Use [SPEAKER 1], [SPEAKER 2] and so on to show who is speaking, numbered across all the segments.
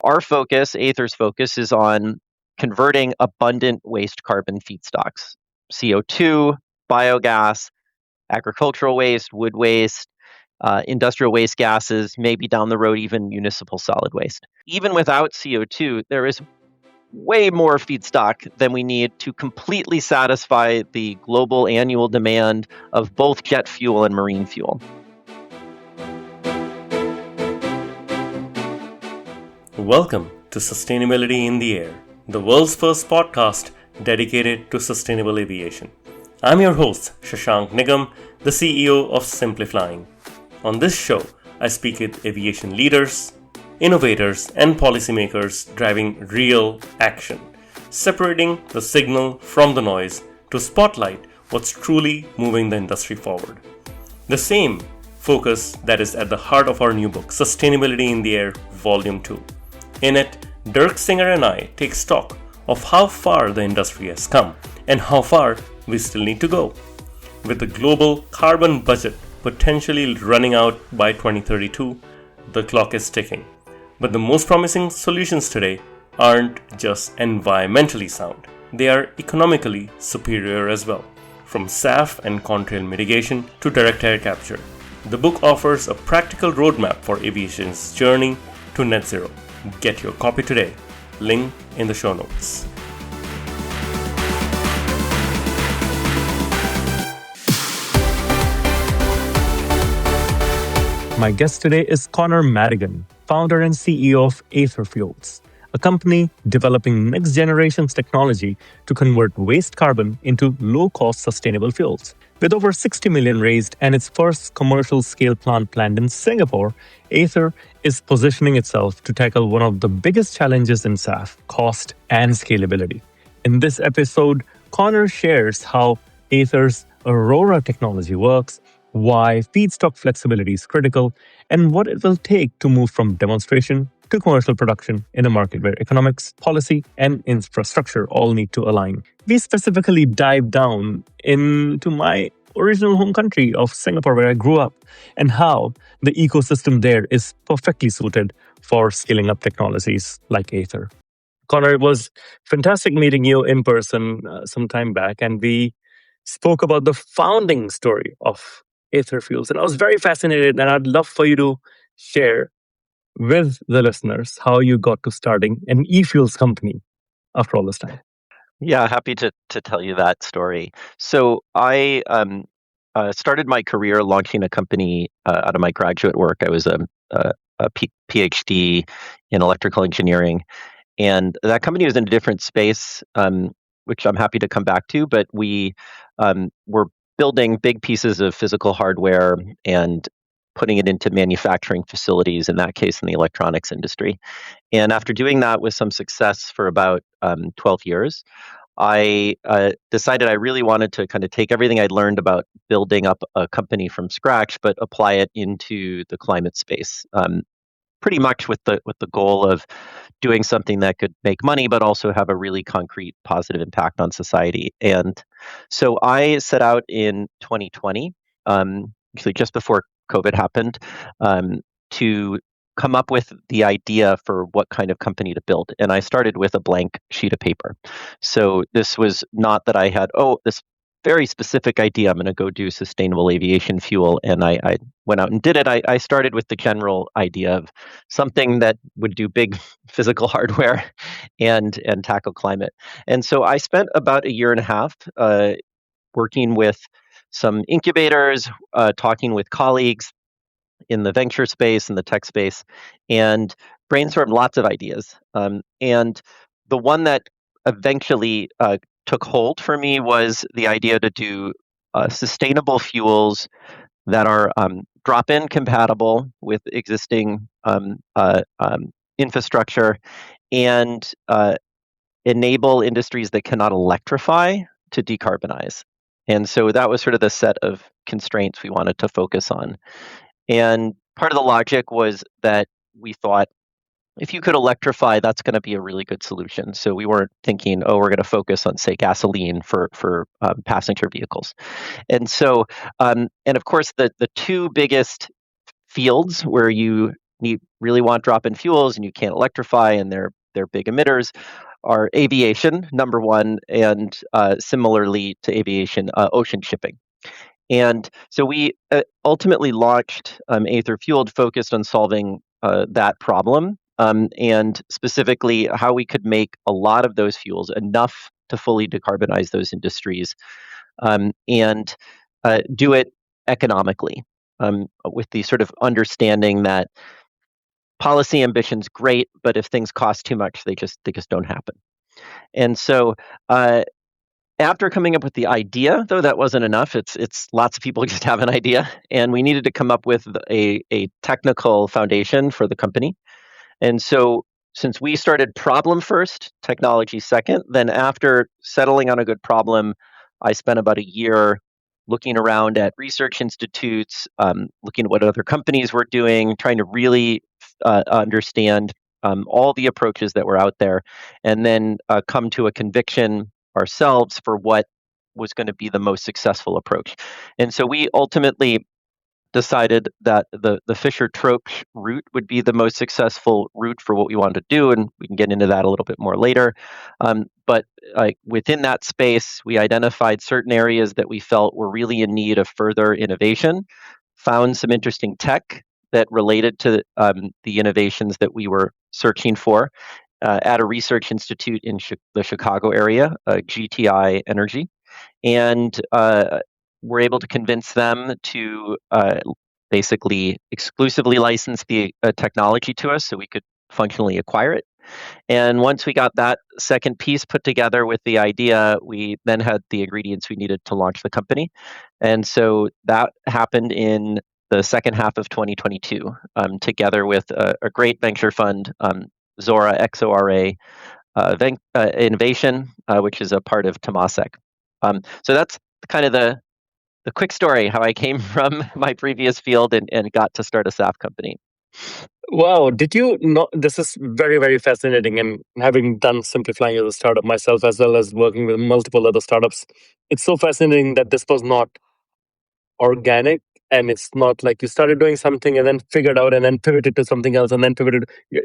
[SPEAKER 1] Our focus, Aether's focus, is on converting abundant waste carbon feedstocks, CO2, biogas, agricultural waste, wood waste, industrial waste gases, maybe down the road, even municipal solid waste. Even without CO2, there is way more feedstock than we need to completely satisfy the global annual demand of both jet fuel and marine fuel.
[SPEAKER 2] Welcome to Sustainability in the Air, the world's first podcast dedicated to sustainable aviation. I'm your host, Shashank Nigam, the CEO of Simply Flying. On this show, I speak with aviation leaders, innovators, and policymakers driving real action, separating the signal from the noise to spotlight what's truly moving the industry forward. The same focus that is at the heart of our new book, Sustainability in the Air, Volume 2. In it, Dirk Singer and I take stock of how far the industry has come and how far we still need to go. With the global carbon budget potentially running out by 2032, the clock is ticking. But the most promising solutions today aren't just environmentally sound, they are economically superior as well. From SAF and contrarian mitigation to direct air capture, the book offers a practical roadmap for aviation's journey to net zero. Get your copy today. Link in the show notes.
[SPEAKER 3] My guest today is Connor Madigan, founder and CEO of Aether Fuels, a company developing next-generation technology to convert waste carbon into low-cost sustainable fuels. With over $60 million raised and its first commercial-scale plant planned in Singapore, Aether is positioning itself to tackle one of the biggest challenges in SAF, cost and scalability. In this episode, Connor shares how Aether's Aurora technology works, why feedstock flexibility is critical, and what it will take to move from demonstration to commercial production in a market where economics, policy, and infrastructure all need to align. We specifically dive down into my original home country of Singapore, where I grew up, and how the ecosystem there is perfectly suited for scaling up technologies like Aether. Connor, it was fantastic meeting you in person some time back, and we spoke about the founding story of Aether Fuels. And I was very fascinated, and I'd love for you to share with the listeners how you got to starting an e-fuels company after all this time.
[SPEAKER 1] Yeah, happy to tell you that story. So I started my career launching a company out of my graduate work. I was a PhD in electrical engineering, and that company was in a different space, which I'm happy to come back to. But we were building big pieces of physical hardware and putting it into manufacturing facilities, in that case in the electronics industry. And after doing that with some success for about 12 years, I decided I really wanted to kind of take everything I'd learned about building up a company from scratch, but apply it into the climate space. Pretty much with the goal of doing something that could make money, but also have a really concrete positive impact on society. And so I set out in 2020, actually just before COVID happened, to come up with the idea for what kind of company to build. And I started with a blank sheet of paper. So this was not that I had, this very specific idea, I'm going to go do sustainable aviation fuel. And I went out and did it. I started with the general idea of something that would do big physical hardware and tackle climate. And so I spent about a year and a half working with some incubators, talking with colleagues in the venture space and the tech space, and brainstormed lots of ideas. And the one that eventually took hold for me was the idea to do sustainable fuels that are drop-in compatible with existing infrastructure and enable industries that cannot electrify to decarbonize. And so that was sort of the set of constraints we wanted to focus on. And part of the logic was that we thought, if you could electrify, that's going to be a really good solution. So we weren't thinking, we're going to focus on, say, gasoline for passenger vehicles. And so, and of course, the two biggest fields where you really want drop-in fuels and you can't electrify and they're big emitters are aviation, number one, and similarly to aviation, ocean shipping. And so we ultimately launched Aether Fueled, focused on solving that problem, and specifically how we could make a lot of those fuels enough to fully decarbonize those industries, and do it economically, with the sort of understanding that policy ambition's great, but if things cost too much, they just don't happen. And so after coming up with the idea, though that wasn't enough, it's lots of people just have an idea, and we needed to come up with a technical foundation for the company. And so since we started problem first, technology second, then after settling on a good problem, I spent about a year looking around at research institutes, looking at what other companies were doing, trying to really understand all the approaches that were out there, and then come to a conviction ourselves for what was going to be the most successful approach. And so we ultimately decided that the Fischer-Tropsch route would be the most successful route for what we wanted to do, and we can get into that a little bit more later. But within that space, we identified certain areas that we felt were really in need of further innovation, found some interesting tech that related to the innovations that we were searching for at a research institute in the Chicago area, GTI Energy, and we're able to convince them to basically exclusively license the technology to us so we could functionally acquire it. And once we got that second piece put together with the idea, we then had the ingredients we needed to launch the company. And so that happened in the second half of 2022, together with a great venture fund, Zora, XORA, Innovation, which is a part of Temasek. So that's kind of the quick story how I came from my previous field and got to start a SAF company.
[SPEAKER 3] Wow, did you know? This is very, very fascinating. And having done Simplifying as a startup myself, as well as working with multiple other startups, it's so fascinating that this was not organic. And it's not like you started doing something and then figured out and then pivoted to something else and then pivoted. You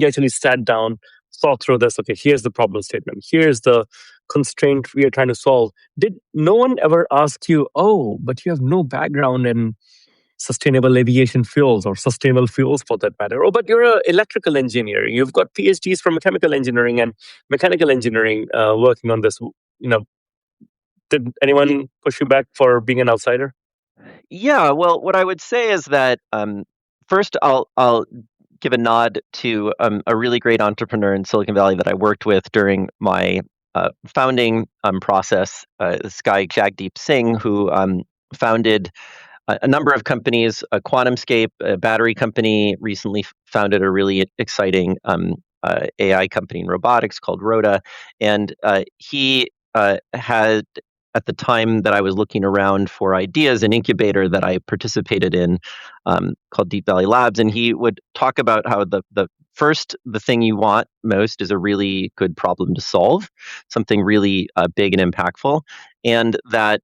[SPEAKER 3] actually sat down, thought through this. Okay, here's the problem statement. Here's the constraint we are trying to solve. Did no one ever ask you, oh, but you have no background in sustainable aviation fuels or sustainable fuels for that matter? Oh, but you're an electrical engineer. You've got PhDs from chemical engineering and mechanical engineering working on this. Did anyone push you back for being an outsider?
[SPEAKER 1] Yeah, well, what I would say is that first I'll give a nod to a really great entrepreneur in Silicon Valley that I worked with during my founding process. This guy Jagdeep Singh, who founded a number of companies, QuantumScape, a battery company, recently founded a really exciting AI company in robotics called Rhoda. And he had, at the time that I was looking around for ideas, an incubator that I participated in called Deep Valley Labs. And he would talk about how the thing you want most is a really good problem to solve, something really big and impactful. And that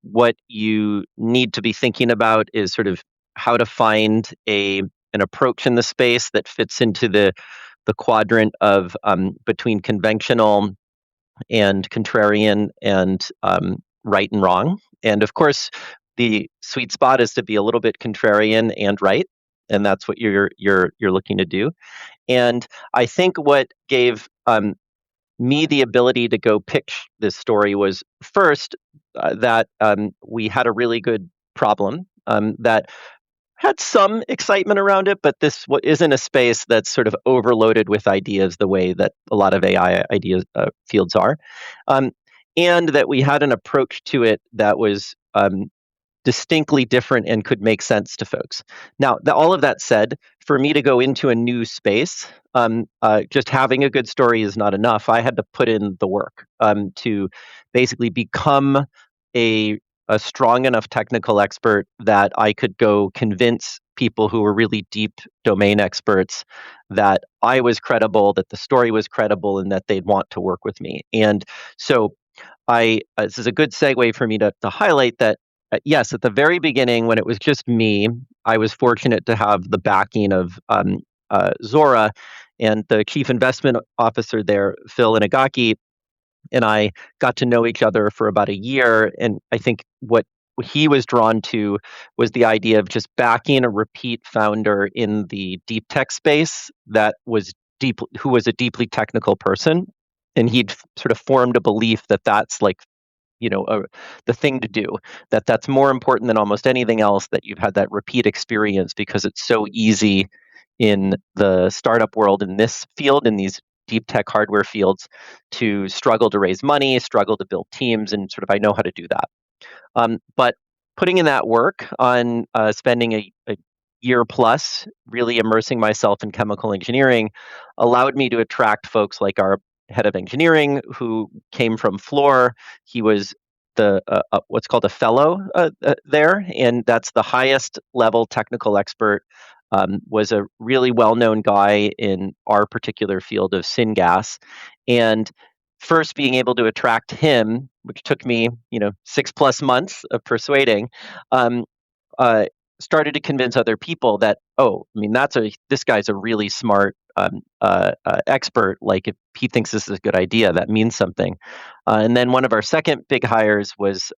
[SPEAKER 1] what you need to be thinking about is sort of how to find an approach in the space that fits into the quadrant of between conventional and contrarian and right and wrong. And of course, the sweet spot is to be a little bit contrarian and right, and that's what you're looking to do. And I think what gave me the ability to go pitch this story was first that we had a really good problem that had some excitement around it, but this isn't a space that's sort of overloaded with ideas the way that a lot of AI ideas fields are, and that we had an approach to it that was distinctly different and could make sense to folks. Now, all of that said, for me to go into a new space, just having a good story is not enough. I had to put in the work to basically become a strong enough technical expert that I could go convince people who were really deep domain experts that I was credible, that the story was credible, and that they'd want to work with me. And so this is a good segue for me to highlight that yes, at the very beginning, when it was just me, I was fortunate to have the backing of Zora, and the chief investment officer there, Phil Inagaki, and I got to know each other for about a year. And I think what he was drawn to was the idea of just backing a repeat founder in the deep tech space who was a deeply technical person. And he'd sort of formed a belief that that's like, the thing to do, that's more important than almost anything else, that you've had that repeat experience, because it's so easy in the startup world, in this field, in these deep tech hardware fields, to struggle to raise money, struggle to build teams, and sort of I know how to do that. But putting in that work on spending a year plus really immersing myself in chemical engineering allowed me to attract folks like our head of engineering, who came from Fluor. He was the what's called a fellow there, and that's the highest level technical expert. Was a really well-known guy in our particular field of syngas, and first being able to attract him, which took me 6+ months of persuading, um, uh, started to convince other people that, oh, I mean, this guy's a really smart expert. Like, if he thinks this is a good idea, that means something. And then one of our second big hires was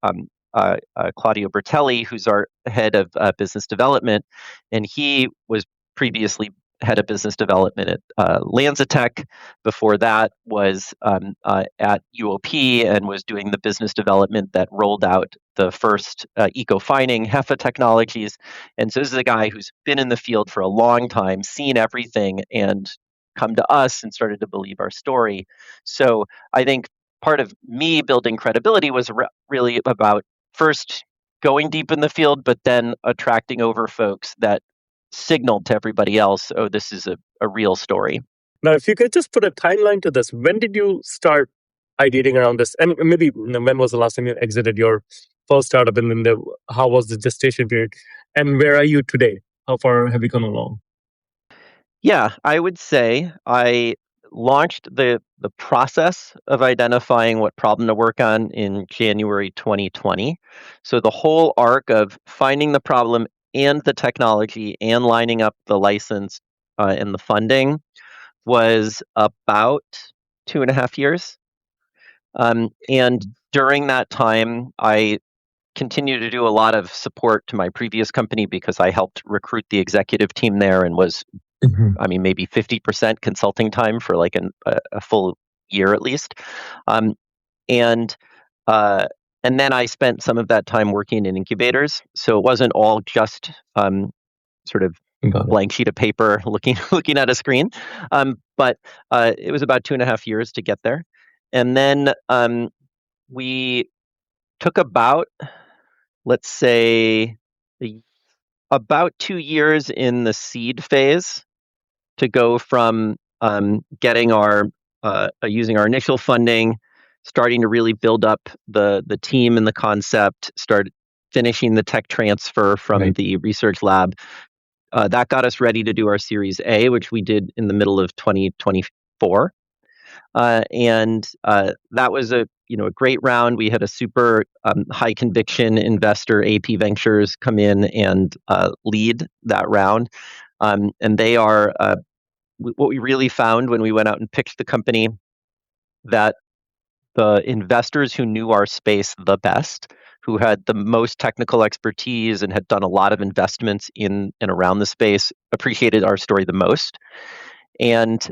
[SPEAKER 1] Claudio Bertelli, who's our head of business development, and he was previously head of business development at LanzaTech. Before that was at UOP, and was doing the business development that rolled out the first eco-fining HEFA technologies. And so this is a guy who's been in the field for a long time, seen everything, and come to us and started to believe our story. So I think part of me building credibility was really about first going deep in the field, but then attracting over folks that signaled to everybody else, oh, this is a real story.
[SPEAKER 3] Now, if you could just put a timeline to this, when did you start ideating around this? And maybe when was the last time you exited your first startup, and then how was the gestation period? And where are you today? How far have you come along?
[SPEAKER 1] Yeah, I would say I launched the process of identifying what problem to work on in January 2020. So the whole arc of finding the problem and the technology and lining up the license and the funding was about 2.5 years. And during that time, I continued to do a lot of support to my previous company, because I helped recruit the executive team there, and was, I mean, maybe 50% consulting time for like a full year at least. Um, and uh, and then I spent some of that time working in incubators. So it wasn't all just sort of blank sheet of paper looking at a screen. But it was about 2.5 years to get there. And then we took about, let's say, about 2 years in the seed phase to go from getting our using our initial funding, starting to really build up the team and the concept, start finishing the tech transfer from the research lab. That got us ready to do our Series A, which we did in the middle of 2024. And that was a great round. We had a super high conviction investor, AP Ventures, come in and lead that round. And they are what we really found when we went out and pitched the company, that the investors who knew our space the best, who had the most technical expertise and had done a lot of investments in and around the space, appreciated our story the most. And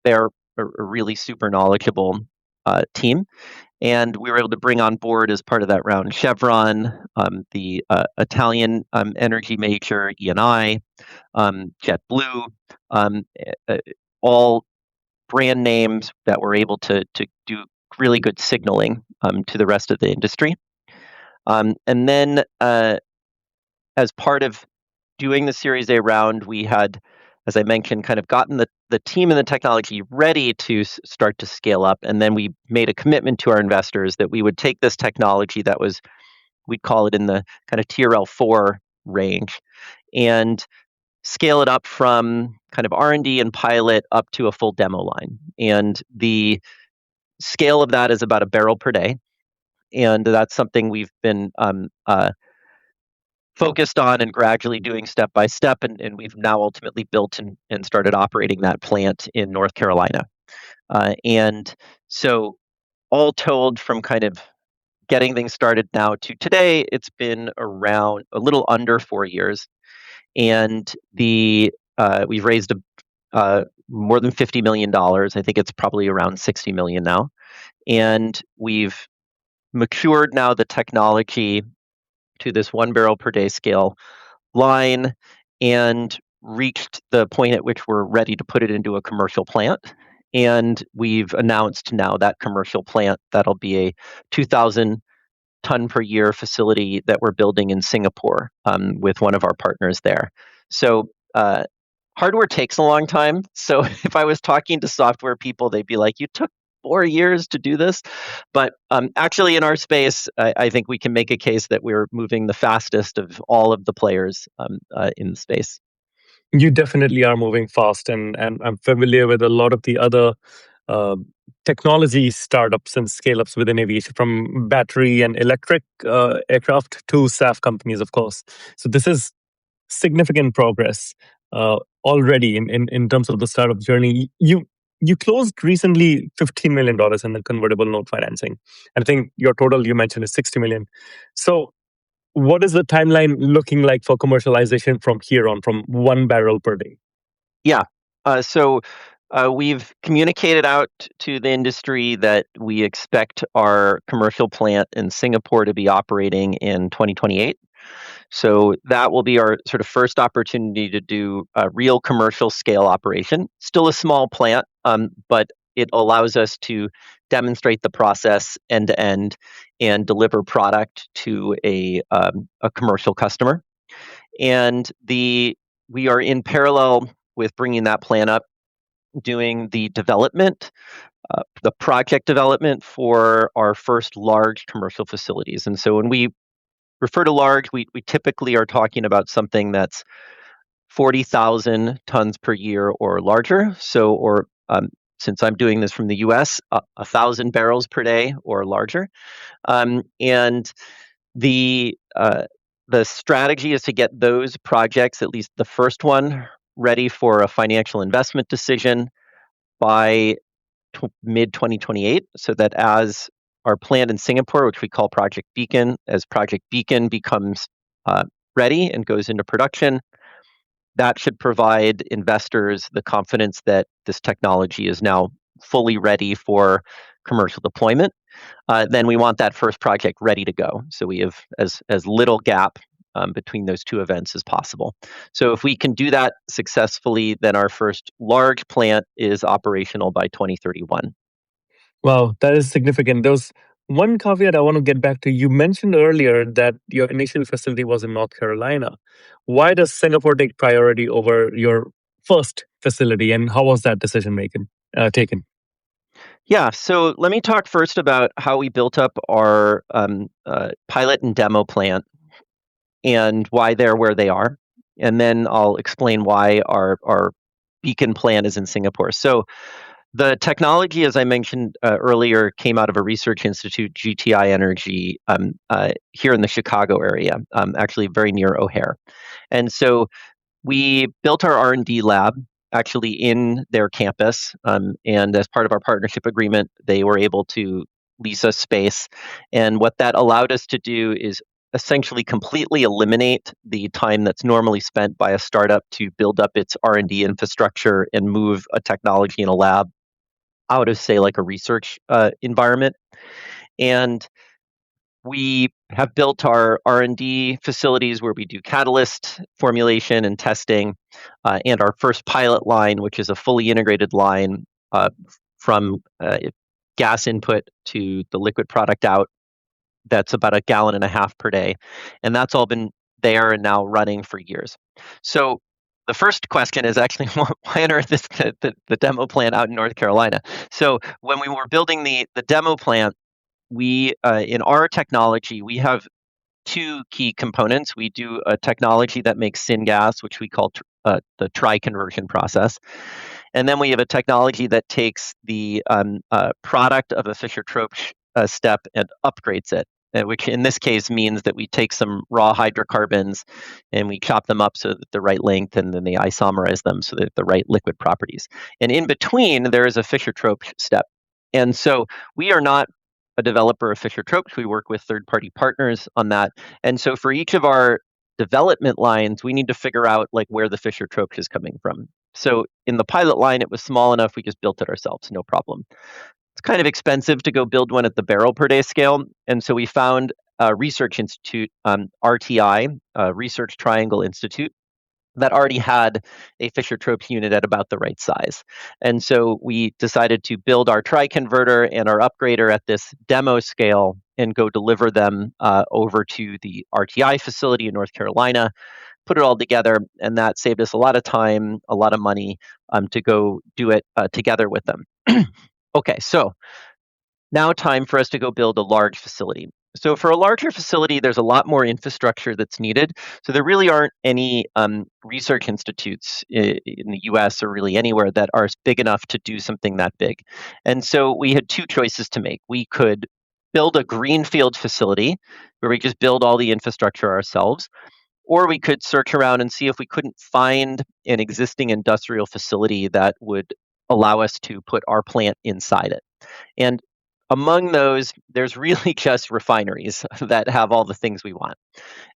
[SPEAKER 1] they're a really super knowledgeable team. And we were able to bring on board, as part of that round, Chevron, the Italian energy major, Eni, JetBlue, all brand names that were able to do really good signaling to the rest of the industry. And then as part of doing the Series A round, we had, as I mentioned, kind of gotten the team and the technology ready to start to scale up. And then we made a commitment to our investors that we would take this technology that was, we'd call it in the kind of TRL4 range, and scale it up from kind of R&D and pilot up to a full demo line. And the scale of that is about a barrel per day. And that's something we've been focused on and gradually doing step by step, and we've now ultimately built and started operating that plant in North Carolina. And so, all told, from kind of getting things started now to today, it's been around a little under 4 years, and we've raised more than $50 million. I think it's probably around 60 million now, and we've matured now the technology to this 1 barrel per day scale line and reached the point at which we're ready to put it into a commercial plant. And we've announced now that commercial plant that'll be a 2,000 ton per year facility that we're building in Singapore with one of our partners there. So hardware takes a long time. So if I was talking to software people, they'd be like, "You took 4 years to do this." But actually, in our space, I think we can make a case that we're moving the fastest of all of the players in the space.
[SPEAKER 3] You definitely are moving fast, and I'm familiar with a lot of the other uh, technology startups and scale-ups within aviation, from battery and electric aircraft to SAF companies, of course. So this is significant progress already in terms of the startup journey. You closed recently $15 million in the convertible note financing. I think your total you mentioned is 60 million. So what is the timeline looking like for commercialization from here on, from 1 barrel per day?
[SPEAKER 1] Yeah. So we've communicated out to the industry that we expect our commercial plant in Singapore to be operating in 2028. So that will be our sort of first opportunity to do a real commercial scale operation. Still a small plant, but it allows us to demonstrate the process end to end and deliver product to a commercial customer. And we are in parallel with bringing that plant up, doing the development, the project development for our first large commercial facilities. And so when we refer to large, we typically are talking about something that's 40,000 tons per year or larger. So, or since I'm doing this from the US, 1,000 barrels per day or larger. And the strategy is to get those projects, at least the first one, ready for a financial investment decision by mid 2028, so that as our plant in Singapore, which we call Project Beacon, as Project Beacon becomes ready and goes into production, that should provide investors the confidence that this technology is now fully ready for commercial deployment. Then we want that first project ready to go. So we have as little gap between those two events as possible. So if we can do that successfully, then our first large plant is operational by 2031.
[SPEAKER 3] Wow, that is significant. There's one caveat I want to get back to. You mentioned earlier that your initial facility was in North Carolina. Why does Singapore take priority over your first facility, and how was that decision taken?
[SPEAKER 1] Yeah, so let me talk first about how we built up our pilot and demo plant and why they're where they are. And then I'll explain why our beacon plant is in Singapore. So the technology, as I mentioned earlier, came out of a research institute, GTI Energy, here in the Chicago area, actually very near O'Hare. And so we built our R&D lab actually in their campus, and as part of our partnership agreement, they were able to lease us space. And what that allowed us to do is essentially completely eliminate the time that's normally spent by a startup to build up its R&D infrastructure and move a technology in a lab out of, say, like a research environment. And we have built our R&D facilities where we do catalyst formulation and testing, and our first pilot line, which is a fully integrated line from gas input to the liquid product out. That's about 1.5 gallons per day. And that's all been there and now running for years. So the first question is actually, why on earth is the demo plant out in North Carolina? So when we were building the demo plant, we in our technology, we have two key components. We do a technology that makes syngas, which we call the tri-conversion process. And then we have a technology that takes the product of a Fischer-Tropsch step and upgrades it. which in this case means that we take some raw hydrocarbons and we chop them up so that the right length, and then they isomerize them so that the right liquid properties. And in between, there is a Fischer-Tropsch step. And so we are not a developer of Fischer-Tropsch. We work with third-party partners on that. And so for each of our development lines, we need to figure out like where the Fischer-Tropsch is coming from. So in the pilot line, it was small enough we just built it ourselves, no problem. It's kind of expensive to go build one at the barrel per day scale, and so we found a research institute, RTI, Research Triangle Institute, that already had a Fischer-Tropsch unit at about the right size. And so we decided to build our tri-converter and our upgrader at this demo scale and go deliver them over to the RTI facility in North Carolina, put it all together, and that saved us a lot of time, a lot of money to go do it together with them. Okay, so now time for us to go build a large facility. So for a larger facility, there's a lot more infrastructure that's needed. So there really aren't any research institutes in the US or really anywhere that are big enough to do something that big. And so we had two choices to make. We could build a greenfield facility where we just build all the infrastructure ourselves, or we could search around and see if we couldn't find an existing industrial facility that would allow us to put our plant inside it. And among those, there's really just refineries that have all the things we want.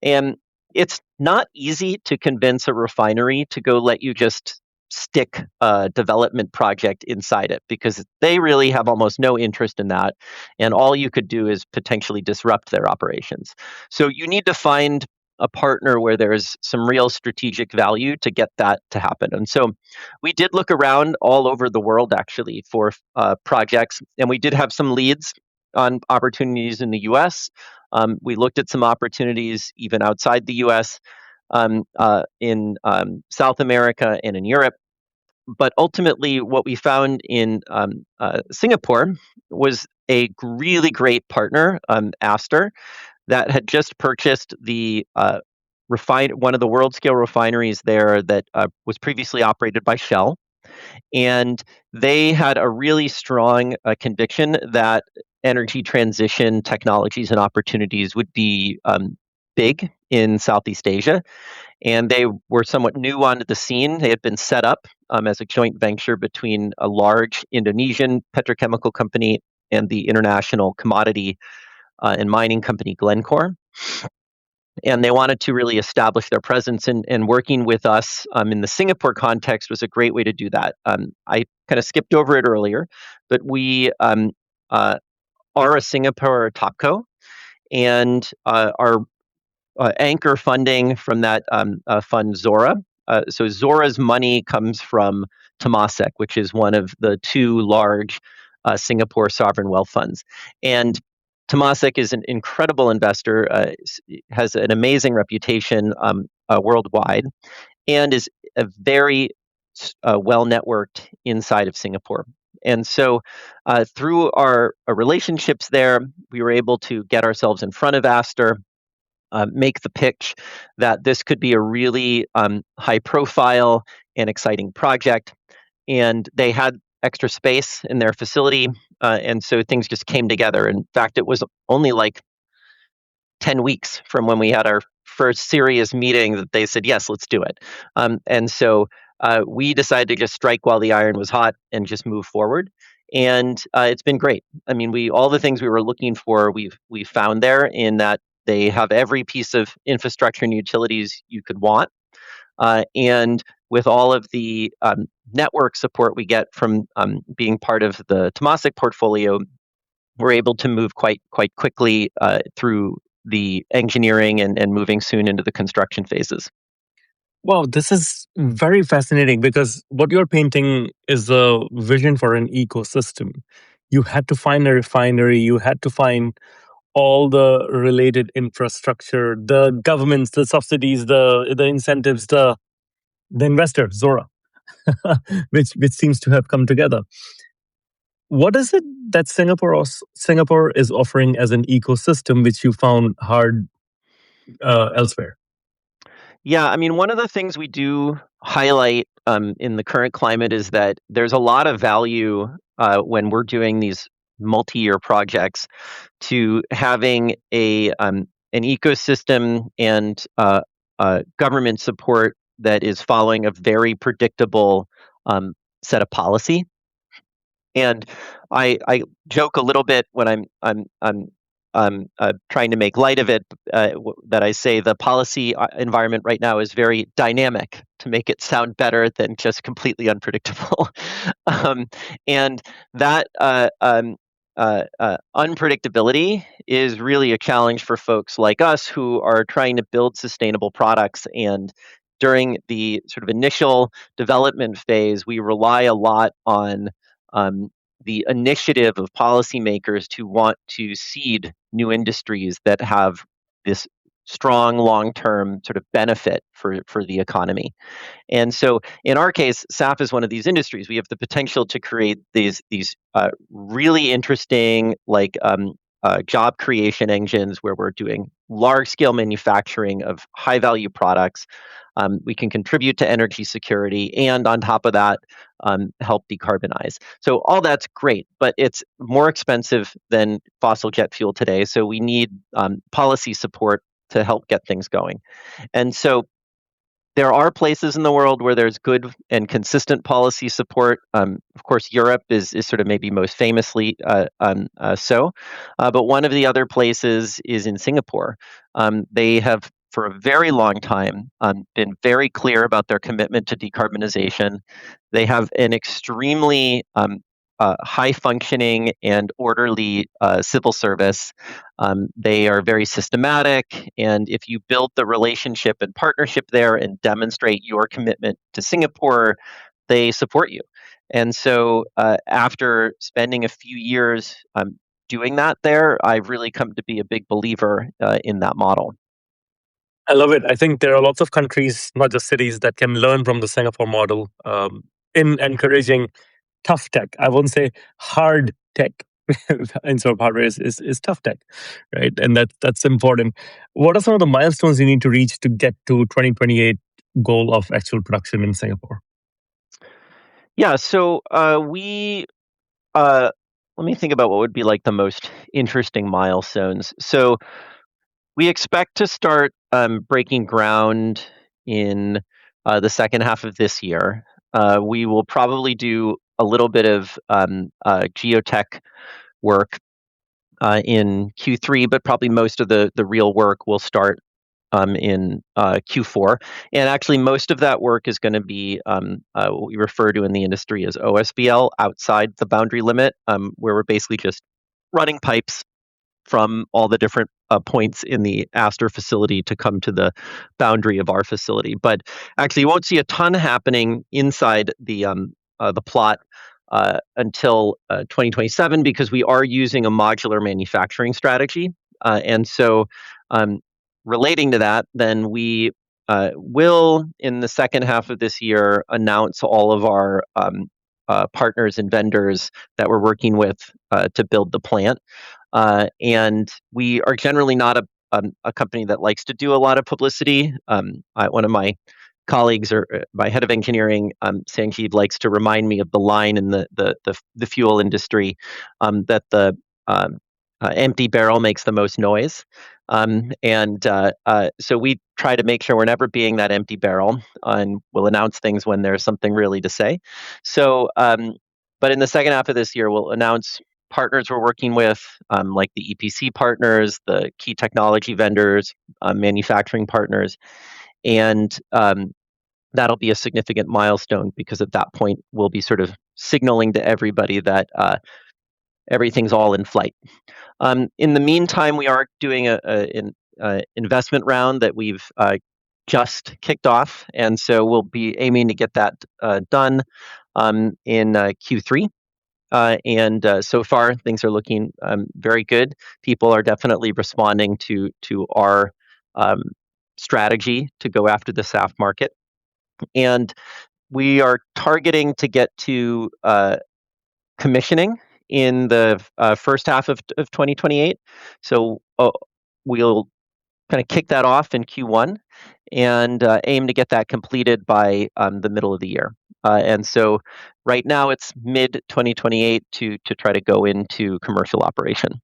[SPEAKER 1] And it's not easy to convince a refinery to go let you just stick a development project inside it, because they really have almost no interest in that. And all you could do is potentially disrupt their operations. So you need to find a partner where there's some real strategic value to get that to happen. And so we did look around all over the world actually for projects, and we did have some leads on opportunities in the US. We looked at some opportunities even outside the US, in South America and in Europe. But ultimately, what we found in Singapore was a really great partner, Aster, that had just purchased the one of the world scale refineries there that was previously operated by Shell. And they had a really strong conviction that energy transition technologies and opportunities would be big in Southeast Asia. And they were somewhat new onto the scene. They had been set up as a joint venture between a large Indonesian petrochemical company and the international commodity and mining company Glencore. And they wanted to really establish their presence, and working with us in the Singapore context was a great way to do that. I kind of skipped over it earlier, but we are a Singapore topco, and our anchor funding from that fund, Zora. So Zora's money comes from Temasek, which is one of the two large Singapore sovereign wealth funds. And Temasek is an incredible investor, has an amazing reputation worldwide, and is a very well networked inside of Singapore. And so through our relationships there, we were able to get ourselves in front of Aster, make the pitch that this could be a really high profile and exciting project. And they had extra space in their facility. And so things just came together. In fact, it was only like 10 weeks from when we had our first serious meeting that they said, yes, let's do it. And so we decided to just strike while the iron was hot and just move forward. And it's been great. I mean, all the things we were looking for, we've found there, in that they have every piece of infrastructure and utilities you could want. And with all of the network support we get from being part of the Temasek portfolio, we're able to move quite quickly through the engineering and moving soon into the construction phases.
[SPEAKER 3] Wow, this is very fascinating, because what you're painting is a vision for an ecosystem. You had to find a refinery, you had to find all the related infrastructure, the governments, the subsidies, the incentives, the investor, Zora, which seems to have come together. What is it that Singapore is offering as an ecosystem which you found hard elsewhere?
[SPEAKER 1] Yeah, I mean, one of the things we do highlight in the current climate is that there's a lot of value when we're doing these multi-year projects to having an ecosystem and government support that is following a very predictable set of policy. And I joke a little bit when I'm trying to make light of it, that I say the policy environment right now is very dynamic, to make it sound better than just completely unpredictable. um, and that unpredictability is really a challenge for folks like us who are trying to build sustainable products. And during the sort of initial development phase, we rely a lot on the initiative of policymakers to want to seed new industries that have this strong long-term sort of benefit for the economy. And so in our case, SAF is one of these industries. We have the potential to create these really interesting job creation engines where we're doing large-scale manufacturing of high-value products. We can contribute to energy security, and on top of that, help decarbonize. So all that's great, but it's more expensive than fossil jet fuel today. So we need policy support to help get things going. And so there are places in the world where there's good and consistent policy support. Of course, Europe is sort of maybe most famously so. But one of the other places is in Singapore. They have, for a very long time, been very clear about their commitment to decarbonization. They have an extremely high functioning and orderly civil service. They are very systematic, and if you build the relationship and partnership there and demonstrate your commitment to Singapore, they support you. And so after spending a few years doing that there, I've really come to be a big believer in that model.
[SPEAKER 3] I love it. I think there are lots of countries, not just cities, that can learn from the Singapore model in encouraging tough tech. I won't say hard tech. Instead of hardware is tough tech, right? And that's important. What are some of the milestones you need to reach to get to 2028 goal of actual production in Singapore?
[SPEAKER 1] Yeah, so we let me think about what would be like the most interesting milestones. So we expect to start breaking ground in the second half of this year. We will probably do a little bit of geotech work in Q3, but probably most of the real work will start in Q4. And actually, most of that work is going to be what we refer to in the industry as OSBL, outside the boundary limit, where we're basically just running pipes from all the different points in the Aster facility to come to the boundary of our facility. But actually, you won't see a ton happening inside the plot until 2027, because we are using a modular manufacturing strategy. And so relating to that, then we will, in the second half of this year, announce all of our partners and vendors that we're working with to build the plant. And we are generally not a company that likes to do a lot of publicity. One of my colleagues, or my head of engineering, Sanjeev, likes to remind me of the line in the fuel industry, that the empty barrel makes the most noise. So we try to make sure we're never being that empty barrel, and we'll announce things when there's something really to say. So, but in the second half of this year, we'll announce partners we're working with, like the EPC partners, the key technology vendors, manufacturing partners, and that'll be a significant milestone, because at that point we'll be sort of signaling to everybody that everything's all in flight. In the meantime, we are doing an investment round that we've just kicked off, and so we'll be aiming to get that done in Q3. And so far, things are looking very good. People are definitely responding to our strategy to go after the SAF market, and we are targeting to get to commissioning in the first half of 2028. So we'll kind of kick that off in Q1, and aim to get that completed by the middle of the year. And so right now it's mid 2028 to try to go into commercial operation.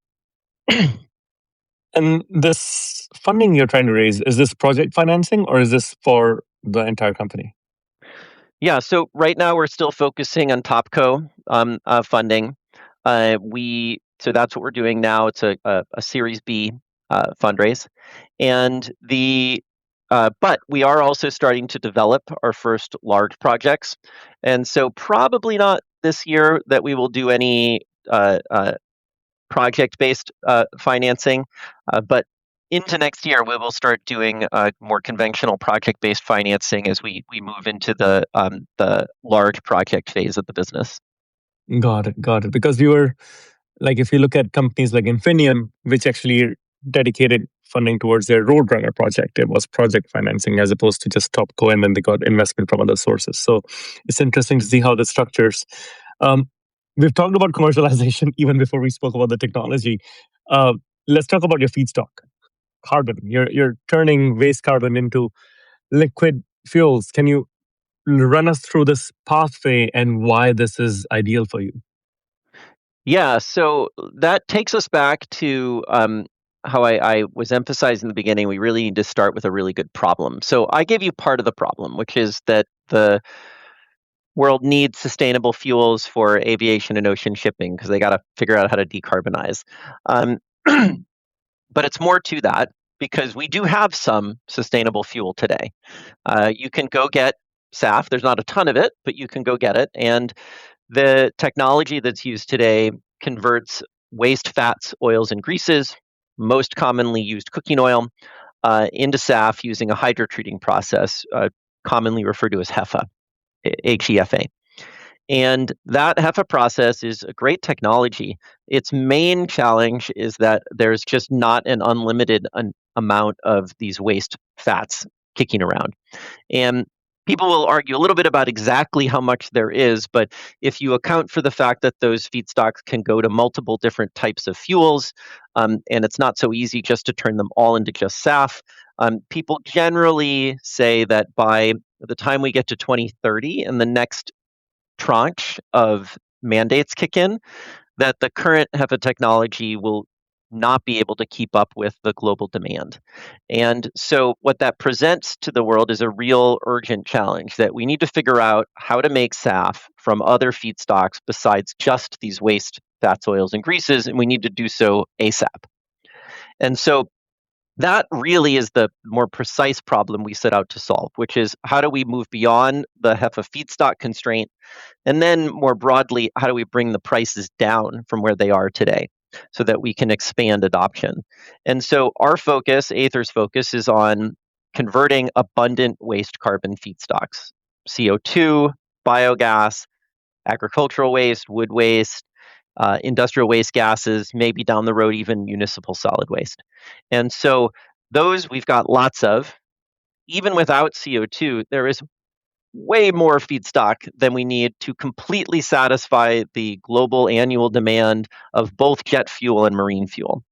[SPEAKER 3] And this funding you're trying to raise, is this project financing or is this for the entire company?
[SPEAKER 1] Yeah, so right now we're still focusing on Topco funding. So that's what we're doing now. It's a Series B fundraise, and but we are also starting to develop our first large projects, and so probably not this year that we will do any project-based financing, but into next year we will start doing more conventional project-based financing as we move into the large project phase of the business.
[SPEAKER 3] Got it. Because you were like, if you look at companies like Infineon, which actually dedicated funding towards their Roadrunner project, it was project financing as opposed to just Topco, and then they got investment from other sources. So it's interesting to see how the structures. Um, we've talked about commercialization even before we spoke about the technology. Uh, let's talk about your feedstock, carbon. You're turning waste carbon into liquid fuels. Can you run us through this pathway and why this is ideal for you?
[SPEAKER 1] Yeah, so that takes us back to how I was emphasizing in the beginning. We really need to start with a really good problem. So I gave you part of the problem, which is that the world needs sustainable fuels for aviation and ocean shipping because they got to figure out how to decarbonize. Um, but it's more to that because we do have some sustainable fuel today. You can go get SAF. There's not a ton of it, but you can go get it. And the technology that's used today converts waste fats, oils, and greases, most commonly used cooking oil, into SAF using a hydrotreating process, commonly referred to as HEFA, HEFA. And that HEFA process is a great technology. Its main challenge is that there's just not an unlimited amount of these waste fats kicking around. And people will argue a little bit about exactly how much there is, but if you account for the fact that those feedstocks can go to multiple different types of fuels, and it's not so easy just to turn them all into just SAF, people generally say that by the time we get to 2030 and the next tranche of mandates kick in, that the current HEFA technology will not be able to keep up with the global demand. And so, what that presents to the world is a real urgent challenge that we need to figure out how to make SAF from other feedstocks besides just these waste fats, oils, and greases, and we need to do so ASAP. And so, that really is the more precise problem we set out to solve, which is how do we move beyond the HEFA feedstock constraint? And then more broadly, how do we bring the prices down from where they are today so that we can expand adoption? And so our focus, Aether's focus, is on converting abundant waste carbon feedstocks, CO2, biogas, agricultural waste, wood waste, industrial waste gases, maybe down the road, even municipal solid waste. And so those we've got lots of. Even without CO2, there is way more feedstock than we need to completely satisfy the global annual demand of both jet fuel and marine fuel.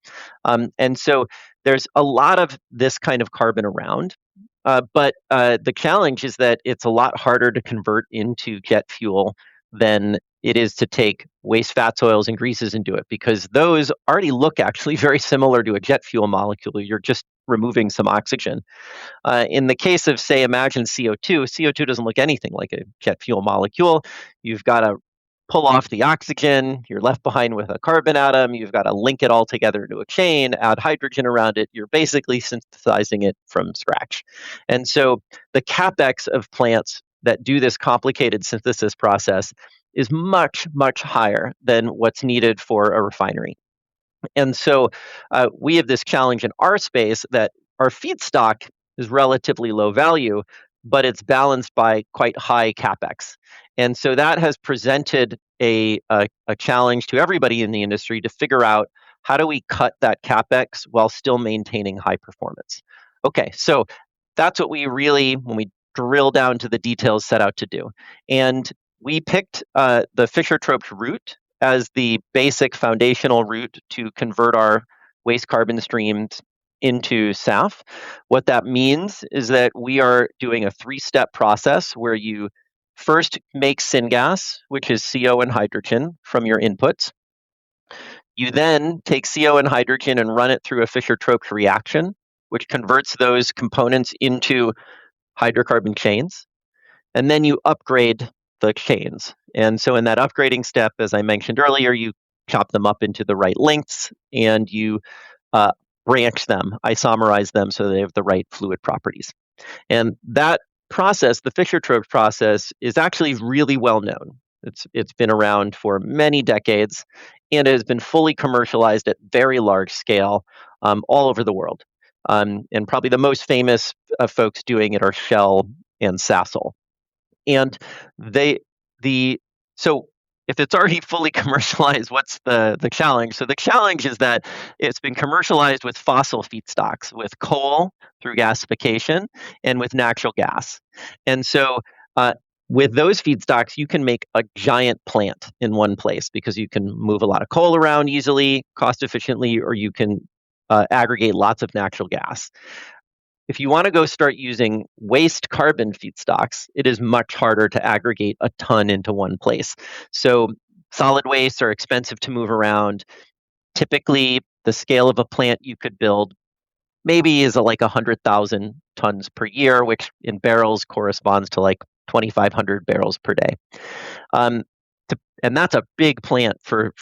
[SPEAKER 1] And so there's a lot of this kind of carbon around. But the challenge is that it's a lot harder to convert into jet fuel than it is to take waste fats, oils, and greases and do it, because those already look actually very similar to a jet fuel molecule. You're just removing some oxygen. In the case of, say, imagine CO2, CO2 doesn't look anything like a jet fuel molecule. You've got to pull off the oxygen, you're left behind with a carbon atom, you've got to link it all together into a chain, add hydrogen around it, you're basically synthesizing it from scratch. And so the capex of plants that do this complicated synthesis process is much, much higher than what's needed for a refinery. And so we have this challenge in our space that our feedstock is relatively low value, but it's balanced by quite high capex. And so that has presented a challenge to everybody in the industry to figure out how do we cut that capex while still maintaining high performance. Okay, so that's what we really, when we drill down to the details, set out to do. And we picked the Fischer-Tropsch route as the basic foundational route to convert our waste carbon streams into SAF. What that means is that we are doing a 3-step process where you first make syngas, which is CO and hydrogen, from your inputs. You then take CO and hydrogen and run it through a Fischer-Tropsch reaction, which converts those components into hydrocarbon chains. And then you upgrade the chains. And so in that upgrading step, as I mentioned earlier, you chop them up into the right lengths and you branch them, isomerize them so they have the right fluid properties. And that process, the Fischer-Tropsch process, is actually really well known. It's been around for many decades, and it has been fully commercialized at very large scale all over the world. And probably the most famous folks doing it are Shell and Sasol. And so if it's already fully commercialized, what's the challenge? So the challenge is that it's been commercialized with fossil feedstocks, with coal through gasification and with natural gas. And so with those feedstocks, you can make a giant plant in one place because you can move a lot of coal around easily, cost efficiently, or you can aggregate lots of natural gas. If you want to go start using waste carbon feedstocks, it is much harder to aggregate a ton into one place. So solid wastes are expensive to move around. Typically, the scale of a plant you could build maybe is like 100,000 tons per year, which in barrels corresponds to like 2,500 barrels per day. And that's a big plant for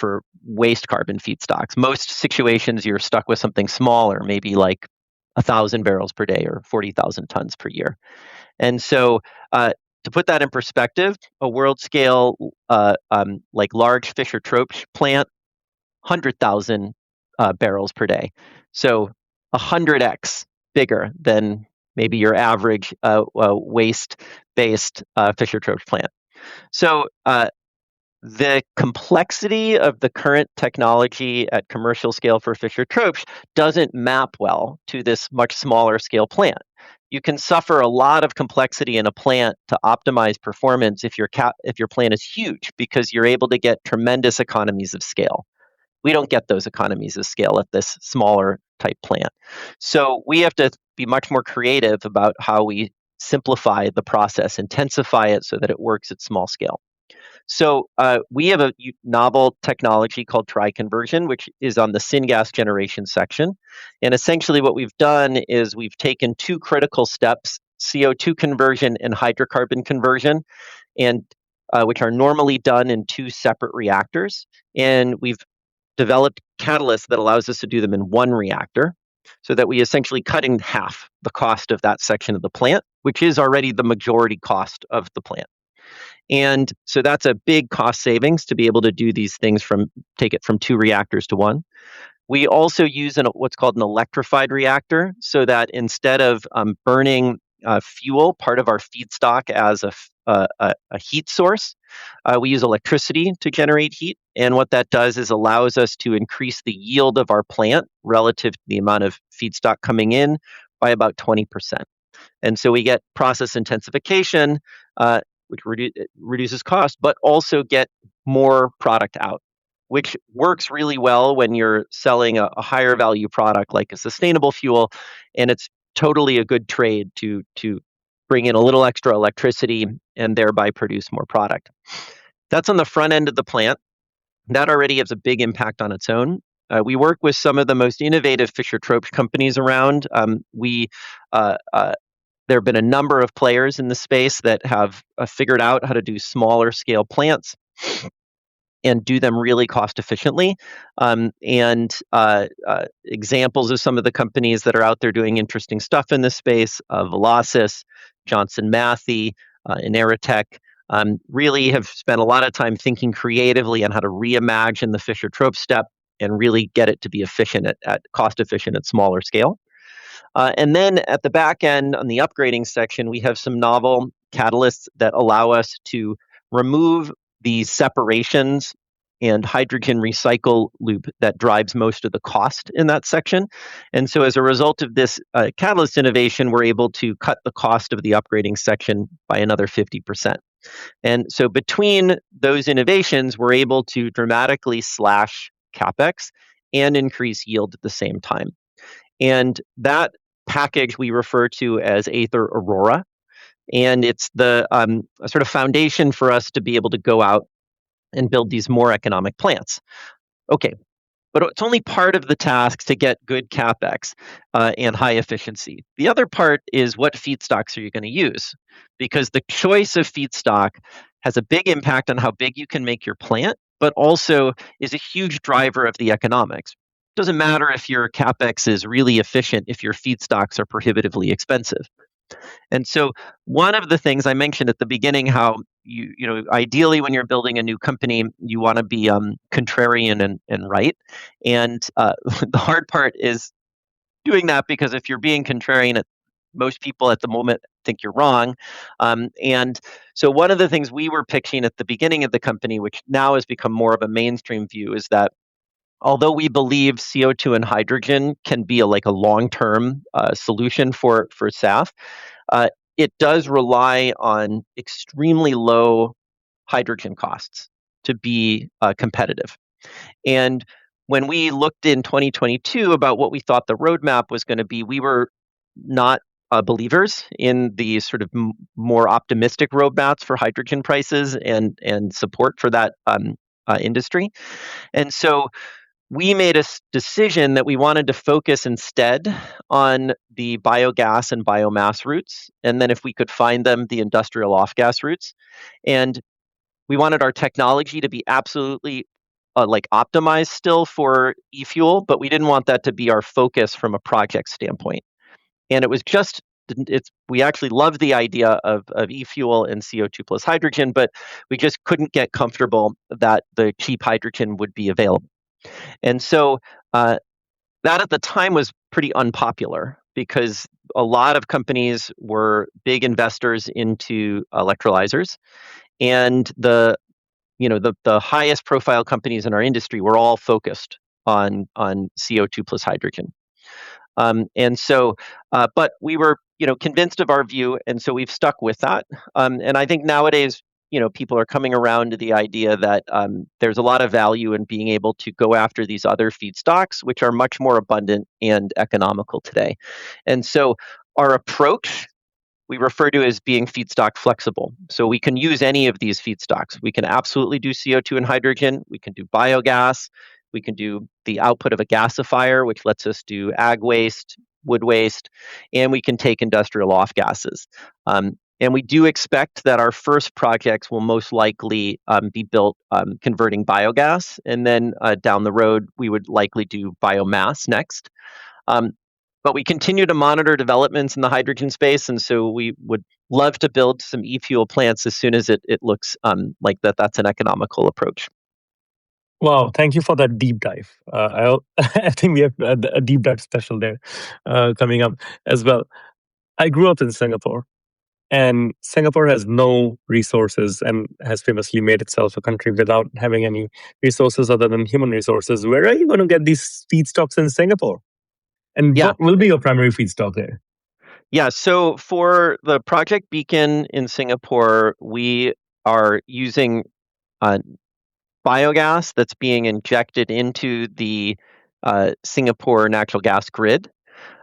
[SPEAKER 1] waste carbon feedstocks. Most situations, you're stuck with something smaller, maybe like 1,000 barrels per day or 40,000 tons per year. And so to put that in perspective, a world scale, like large Fischer-Tropsch plant, 100,000 barrels per day. So 100x bigger than maybe your average waste-based Fischer-Tropsch plant. So the complexity of the current technology at commercial scale for Fischer-Tropsch doesn't map well to this much smaller scale plant. You can suffer a lot of complexity in a plant to optimize performance if your plant is huge, because you're able to get tremendous economies of scale. We don't get those economies of scale at this smaller type plant. So we have to be much more creative about how we simplify the process, intensify it so that it works at small scale. So we have a novel technology called tri-conversion, which is on the syngas generation section. And essentially what we've done is we've taken 2 critical steps, CO2 conversion and hydrocarbon conversion, and which are normally done in 2 separate reactors. And we've developed catalysts that allows us to do them in 1 reactor, so that we essentially cut in half the cost of that section of the plant, which is already the majority cost of the plant. And so that's a big cost savings to be able to do these things take it from 2 reactors to 1. We also use what's called an electrified reactor, so that instead of burning fuel, part of our feedstock, as a heat source, we use electricity to generate heat. And what that does is allows us to increase the yield of our plant relative to the amount of feedstock coming in by about 20%. And so we get process intensification, which reduces cost, but also get more product out, which works really well when you're selling a higher value product like a sustainable fuel, and it's totally a good trade to bring in a little extra electricity and thereby produce more product. That's on the front end of the plant. That already has a big impact on its own. We work with some of the most innovative Fischer-Tropsch companies around. There have been a number of players in the space that have figured out how to do smaller scale plants and do them really cost efficiently. Examples of some of the companies that are out there doing interesting stuff in this space, Velocis, Johnson Matthey, Ineritech, really have spent a lot of time thinking creatively on how to reimagine the Fischer-Tropsch step and really get it to be efficient at cost efficient at smaller scale. And then at the back end, on the upgrading section, we have some novel catalysts that allow us to remove the separations and hydrogen recycle loop that drives most of the cost in that section. And so as a result of this catalyst innovation, we're able to cut the cost of the upgrading section by another 50%. And so between those innovations, we're able to dramatically slash CapEx and increase yield at the same time. And that package we refer to as Aether Aurora. And it's the a sort of foundation for us to be able to go out and build these more economic plants. Okay, but it's only part of the task to get good capex and high efficiency. The other part is what feedstocks are you going to use? Because the choice of feedstock has a big impact on how big you can make your plant, but also is a huge driver of the economics. It doesn't matter if your capex is really efficient if your feedstocks are prohibitively expensive. And so one of the things I mentioned at the beginning, how ideally when you're building a new company, you want to be contrarian and right. And the hard part is doing that, because if you're being contrarian, most people at the moment think you're wrong. And so one of the things we were pitching at the beginning of the company, which now has become more of a mainstream view, is that although we believe CO2 and hydrogen can be like a long-term solution for SAF, uh, it does rely on extremely low hydrogen costs to be competitive. And when we looked in 2022 about what we thought the roadmap was going to be, we were not believers in the sort of more optimistic roadmaps for hydrogen prices and support for that industry. And so we made a decision that we wanted to focus instead on the biogas and biomass routes, and then if we could find them, the industrial off-gas routes. And we wanted our technology to be absolutely like optimized still for e-fuel, but we didn't want that to be our focus from a project standpoint. And it was just we actually loved the idea of e-fuel and CO2 plus hydrogen, but we just couldn't get comfortable that the cheap hydrogen would be available. And so that at the time was pretty unpopular, because a lot of companies were big investors into electrolyzers, and the highest profile companies in our industry were all focused on CO2 plus hydrogen. And so, but we were convinced of our view, and so we've stuck with that. And I think nowadays, people are coming around to the idea that there's a lot of value in being able to go after these other feedstocks, which are much more abundant and economical today. And so our approach we refer to as being feedstock flexible. So we can use any of these feedstocks. We can absolutely do CO2 and hydrogen. We can do biogas. We can do the output of a gasifier, which lets us do ag waste, wood waste, and we can take industrial off gases. And we do expect that our first projects will most likely be built converting biogas. And then down the road, we would likely do biomass next. But we continue to monitor developments in the hydrogen space, and so we would love to build some e-fuel plants as soon as it looks like that's an economical approach.
[SPEAKER 3] Wow, thank you for that deep dive. I think we have a deep dive special there coming up as well. I grew up in Singapore, and Singapore has no resources and has famously made itself a country without having any resources other than human resources. Where are you going to get these feedstocks in Singapore? And
[SPEAKER 1] Yeah.
[SPEAKER 3] what will be your primary feedstock there?
[SPEAKER 1] Yeah, so for the Project Beacon in Singapore, we are using biogas that's being injected into the Singapore natural gas grid.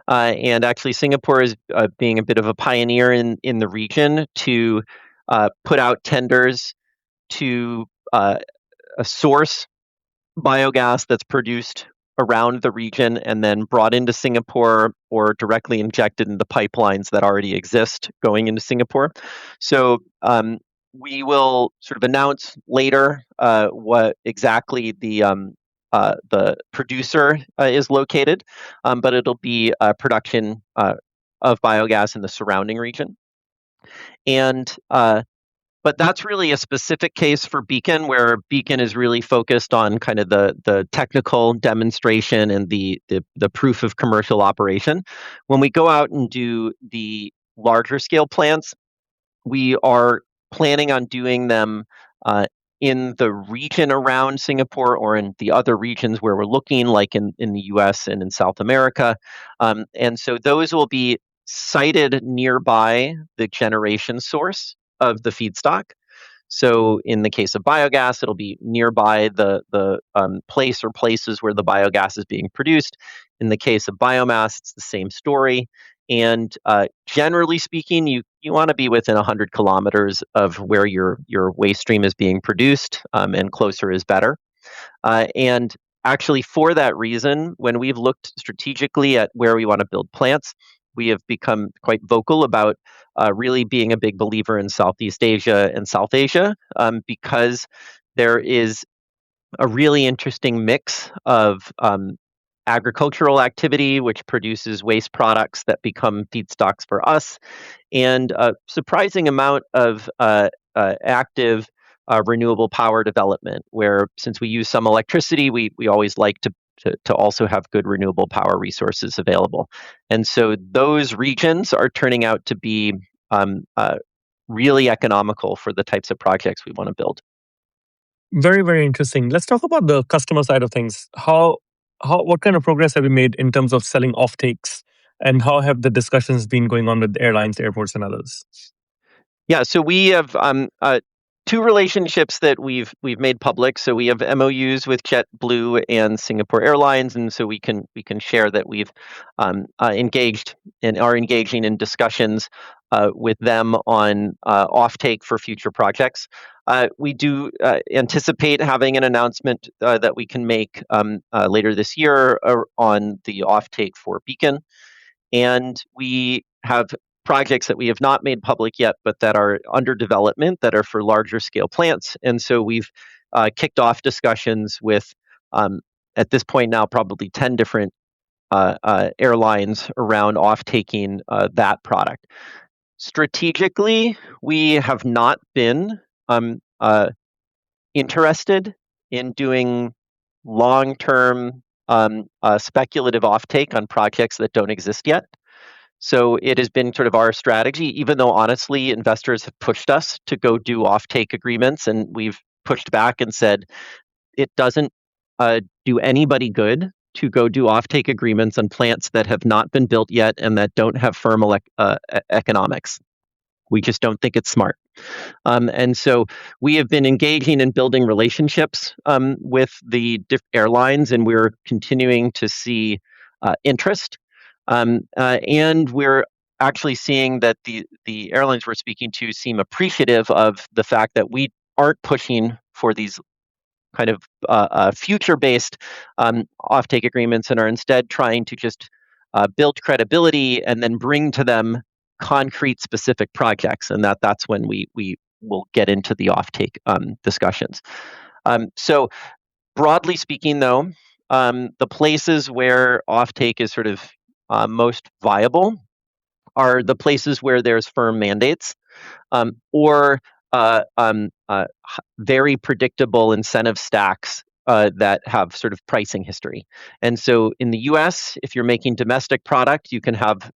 [SPEAKER 1] And actually, Singapore is being a bit of a pioneer in the region to put out tenders to source biogas that's produced around the region and then brought into Singapore or directly injected into pipelines that already exist going into Singapore. So we will sort of announce later what exactly the producer is located, but it'll be production of biogas in the surrounding region. And but that's really a specific case for Beacon, where Beacon is really focused on kind of the technical demonstration and the proof of commercial operation. When we go out and do the larger scale plants, we are planning on doing them in the region around Singapore or in the other regions where we're looking, like in the US and in South America. And so those will be sited nearby the generation source of the feedstock. So in the case of biogas, it'll be nearby the place or places where the biogas is being produced. In the case of biomass, it's the same story. And generally speaking, you want to be within 100 kilometers of where your waste stream is being produced, and closer is better. And actually, for that reason, when we've looked strategically at where we want to build plants, we have become quite vocal about really being a big believer in Southeast Asia and South Asia, because there is a really interesting mix of agricultural activity, which produces waste products that become feedstocks for us, and a surprising amount of active renewable power development, where since we use some electricity, we always like to also have good renewable power resources available. And so those regions are turning out to be really economical for the types of projects we want to build.
[SPEAKER 3] Very, very interesting. Let's talk about the customer side of things. What kind of progress have you made in terms of selling offtakes, and how have the discussions been going on with airlines, airports, and others?
[SPEAKER 1] Yeah, so we have two relationships that we've made public. So we have MOUs with JetBlue and Singapore Airlines, and so we can share that we've engaged and are engaging in discussions with them on offtake for future projects. We do anticipate having an announcement that we can make later this year on the offtake for Beacon. And we have projects that we have not made public yet, but that are under development that are for larger scale plants. And so we've kicked off discussions with, at this point now, probably 10 different airlines around off-taking that product. Strategically, we have not been interested in doing long-term speculative offtake on projects that don't exist yet. So it has been sort of our strategy, even though honestly investors have pushed us to go do offtake agreements, and we've pushed back and said it doesn't do anybody good to go do offtake agreements on plants that have not been built yet and that don't have firm economics. We just don't think it's smart. And so we have been engaging in building relationships with the airlines, and we're continuing to see interest. And we're actually seeing that the airlines we're speaking to seem appreciative of the fact that we aren't pushing for these kind of future-based offtake agreements and are instead trying to just build credibility and then bring to them concrete specific projects, and that's when we will get into the offtake discussions. So broadly speaking, though, the places where offtake is sort of most viable are the places where there's firm mandates, or very predictable incentive stacks that have sort of pricing history. And so in the U.S., if you're making domestic product, you can have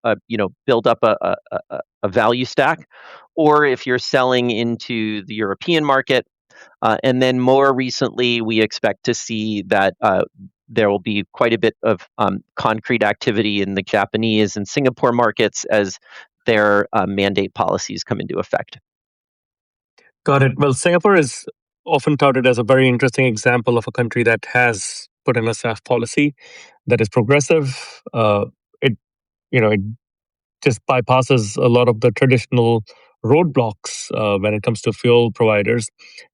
[SPEAKER 1] build up a value stack, or if you're selling into the European market, and then more recently, we expect to see that there will be quite a bit of concrete activity in the Japanese and Singapore markets as their mandate policies come into effect.
[SPEAKER 3] Got it. Well, Singapore is often touted as a very interesting example of a country that has put in a SAF policy that is progressive. It just bypasses a lot of the traditional roadblocks when it comes to fuel providers.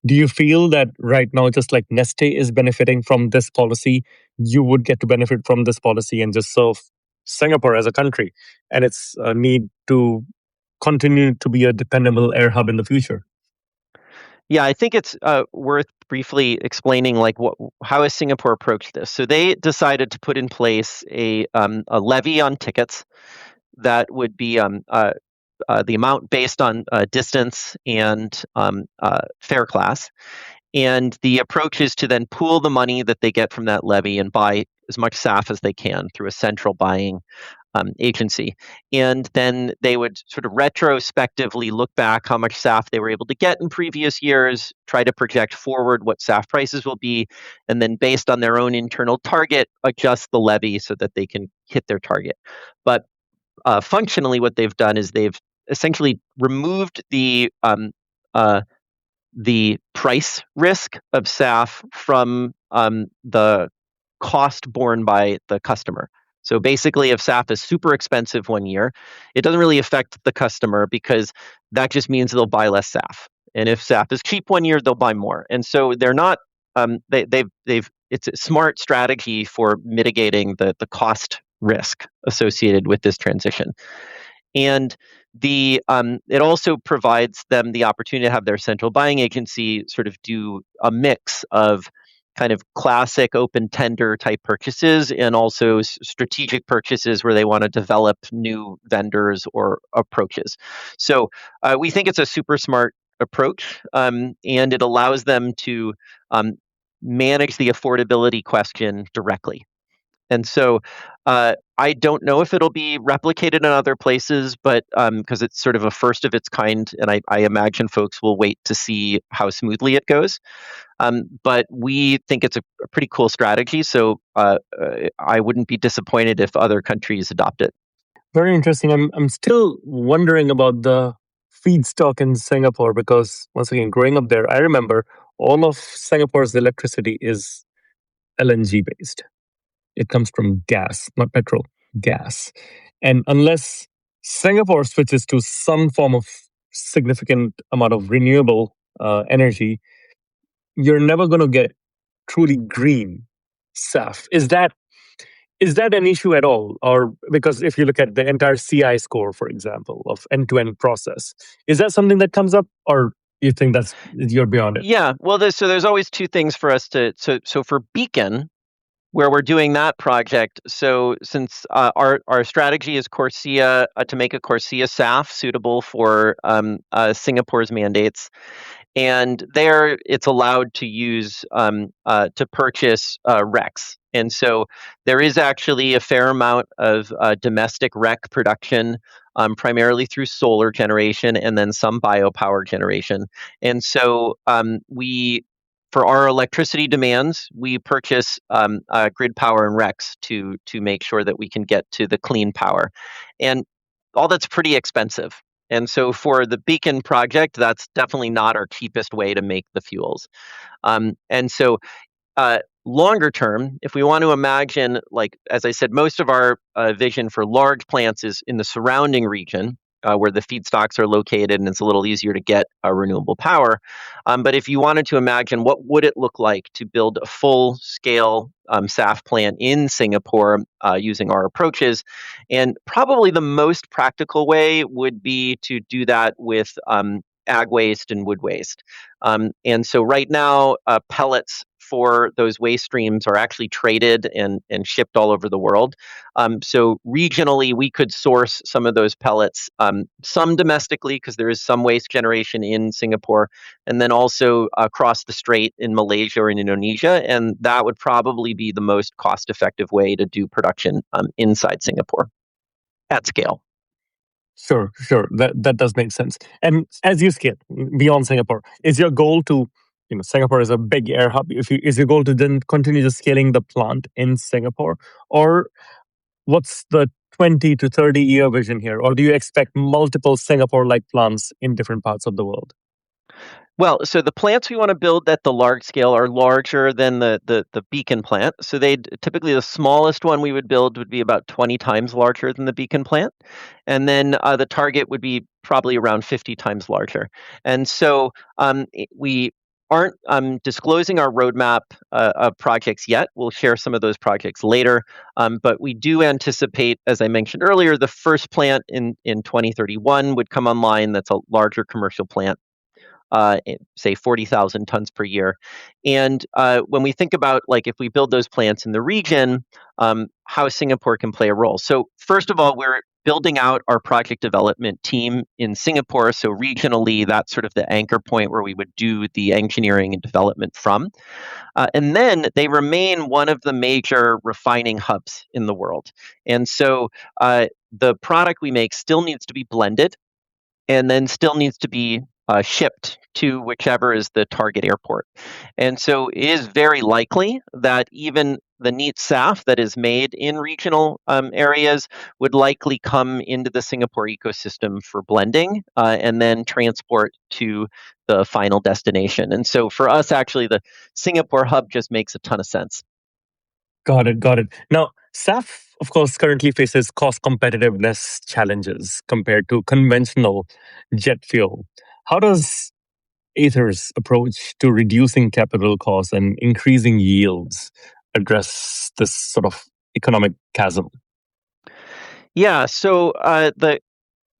[SPEAKER 3] Do you feel that right now, just like Neste is benefiting from this policy, you would get to benefit from this policy and just serve Singapore as a country and its need to continue to be a dependable air hub in the future?
[SPEAKER 1] Yeah, I think it's worth briefly explaining how has Singapore approached this. So they decided to put in place a levy on tickets that would be the amount based on distance and fare class. And the approach is to then pool the money that they get from that levy and buy as much SAF as they can through a central buying agency. And then they would sort of retrospectively look back how much SAF they were able to get in previous years, try to project forward what SAF prices will be, and then based on their own internal target, adjust the levy so that they can hit their target. But functionally, what they've done is they've essentially removed the the price risk of SAF from the cost borne by the customer. So basically, if SAF is super expensive one year, it doesn't really affect the customer because that just means they'll buy less SAF. And if SAF is cheap one year, they'll buy more. And so they're not. They've. It's a smart strategy for mitigating the cost risk associated with this transition. And it also provides them the opportunity to have their central buying agency sort of do a mix of kind of classic open tender type purchases and also strategic purchases where they want to develop new vendors or approaches. So we think it's a super smart approach, and it allows them to manage the affordability question directly. And so I don't know if it'll be replicated in other places, but because it's sort of a first of its kind, and I imagine folks will wait to see how smoothly it goes. But we think it's a pretty cool strategy, so I wouldn't be disappointed if other countries adopt it.
[SPEAKER 3] Very interesting. I'm still wondering about the feedstock in Singapore because once again, growing up there, I remember all of Singapore's electricity is LNG based. It comes from gas, not petrol, gas. And unless Singapore switches to some form of significant amount of renewable energy, you're never going to get truly green SAF. Is that an issue at all? Or because if you look at the entire CI score, for example, of end-to-end process, is that something that comes up, or you think you're beyond it?
[SPEAKER 1] Yeah, well, there's always two things for us to so for Beacon, where we're doing that project. So since our strategy is Corsia to make a Corsia SAF suitable for Singapore's mandates, and there it's allowed to use to purchase RECs. And so there is actually a fair amount of domestic REC production, primarily through solar generation and then some biopower generation. And so for our electricity demands, we purchase grid power and RECs to make sure that we can get to the clean power. And all that's pretty expensive. And so for the Beacon project, that's definitely not our cheapest way to make the fuels. And so longer term, if we want to imagine, like, as I said, most of our vision for large plants is in the surrounding region where the feedstocks are located and it's a little easier to get renewable power. But if you wanted to imagine what would it look like to build a full-scale SAF plant in Singapore using our approaches, and probably the most practical way would be to do that with ag waste and wood waste. And so right now, pellets for those waste streams are actually traded and shipped all over the world. So regionally, we could source some of those pellets, some domestically, because there is some waste generation in Singapore, and then also across the strait in Malaysia or in Indonesia. And that would probably be the most cost-effective way to do production inside Singapore at scale.
[SPEAKER 3] Sure. That does make sense. And as you scale beyond Singapore, is your goal to, Singapore is a big air hub. Is your goal to then continue just scaling the plant in Singapore, or what's the 20 to 30-year vision here? Or do you expect multiple Singapore-like plants in different parts of the world?
[SPEAKER 1] Well, so the plants we want to build at the large scale are larger than the Beacon plant. So typically the smallest one we would build would be about 20 times larger than the Beacon plant. And then the target would be probably around 50 times larger. And so we aren't disclosing our roadmap of projects yet. We'll share some of those projects later. But we do anticipate, as I mentioned earlier, the first plant in 2031 would come online. That's a larger commercial plant. Say 40,000 tons per year. And when we think about, like, if we build those plants in the region, how Singapore can play a role. So first of all, we're building out our project development team in Singapore. So regionally, that's sort of the anchor point where we would do the engineering and development from. And then they remain one of the major refining hubs in the world. And so the product we make still needs to be blended and then still needs to be shipped to whichever is the target airport. And so it is very likely that even the neat SAF that is made in regional areas would likely come into the Singapore ecosystem for blending and then transport to the final destination. And so for us, actually, the Singapore hub just makes a ton of sense.
[SPEAKER 3] Got it. Got it. Now, SAF, of course, currently faces cost competitiveness challenges compared to conventional jet fuel. How does Aether's approach to reducing capital costs and increasing yields address this sort of economic chasm?
[SPEAKER 1] Yeah, so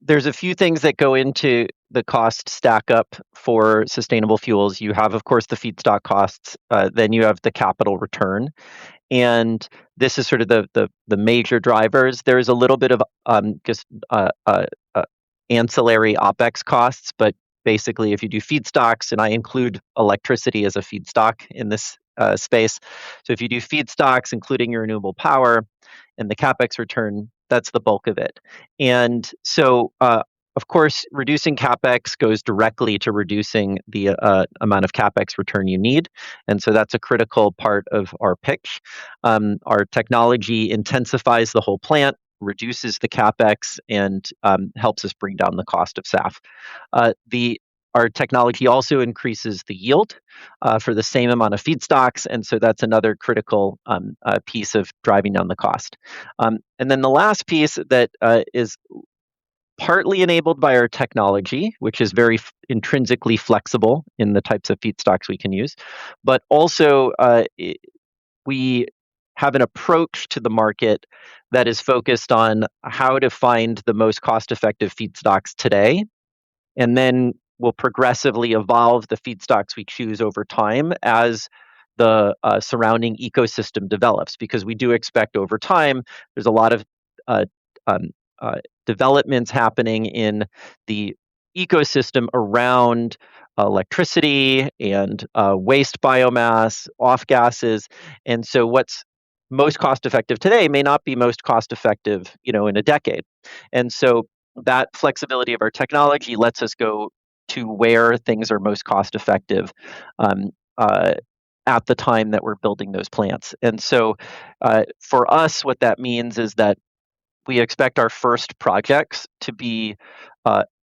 [SPEAKER 1] there's a few things that go into the cost stack up for sustainable fuels. You have, of course, the feedstock costs. Then you have the capital return, and this is sort of the major drivers. There's a little bit of just ancillary OpEx costs, but basically, if you do feedstocks, and I include electricity as a feedstock in this space, so if you do feedstocks, including your renewable power and the capex return, that's the bulk of it. And so, of course, reducing capex goes directly to reducing the amount of capex return you need. And so that's a critical part of our pitch. Our technology intensifies the whole plant, reduces the capex, and helps us bring down the cost of SAF. Our technology also increases the yield for the same amount of feedstocks, and so that's another critical piece of driving down the cost. And then the last piece that is partly enabled by our technology, which is very intrinsically flexible in the types of feedstocks we can use, but also we have an approach to the market that is focused on how to find the most cost-effective feedstocks today, and then we'll progressively evolve the feedstocks we choose over time as the surrounding ecosystem develops, because we do expect over time there's a lot of uh, um, developments happening in the ecosystem around electricity and waste biomass, off gases, and so what's most cost effective today may not be most cost effective, in a decade. And so that flexibility of our technology lets us go to where things are most cost effective um, uh, at the time that we're building those plants. And so for us, what that means is that we expect our first projects to be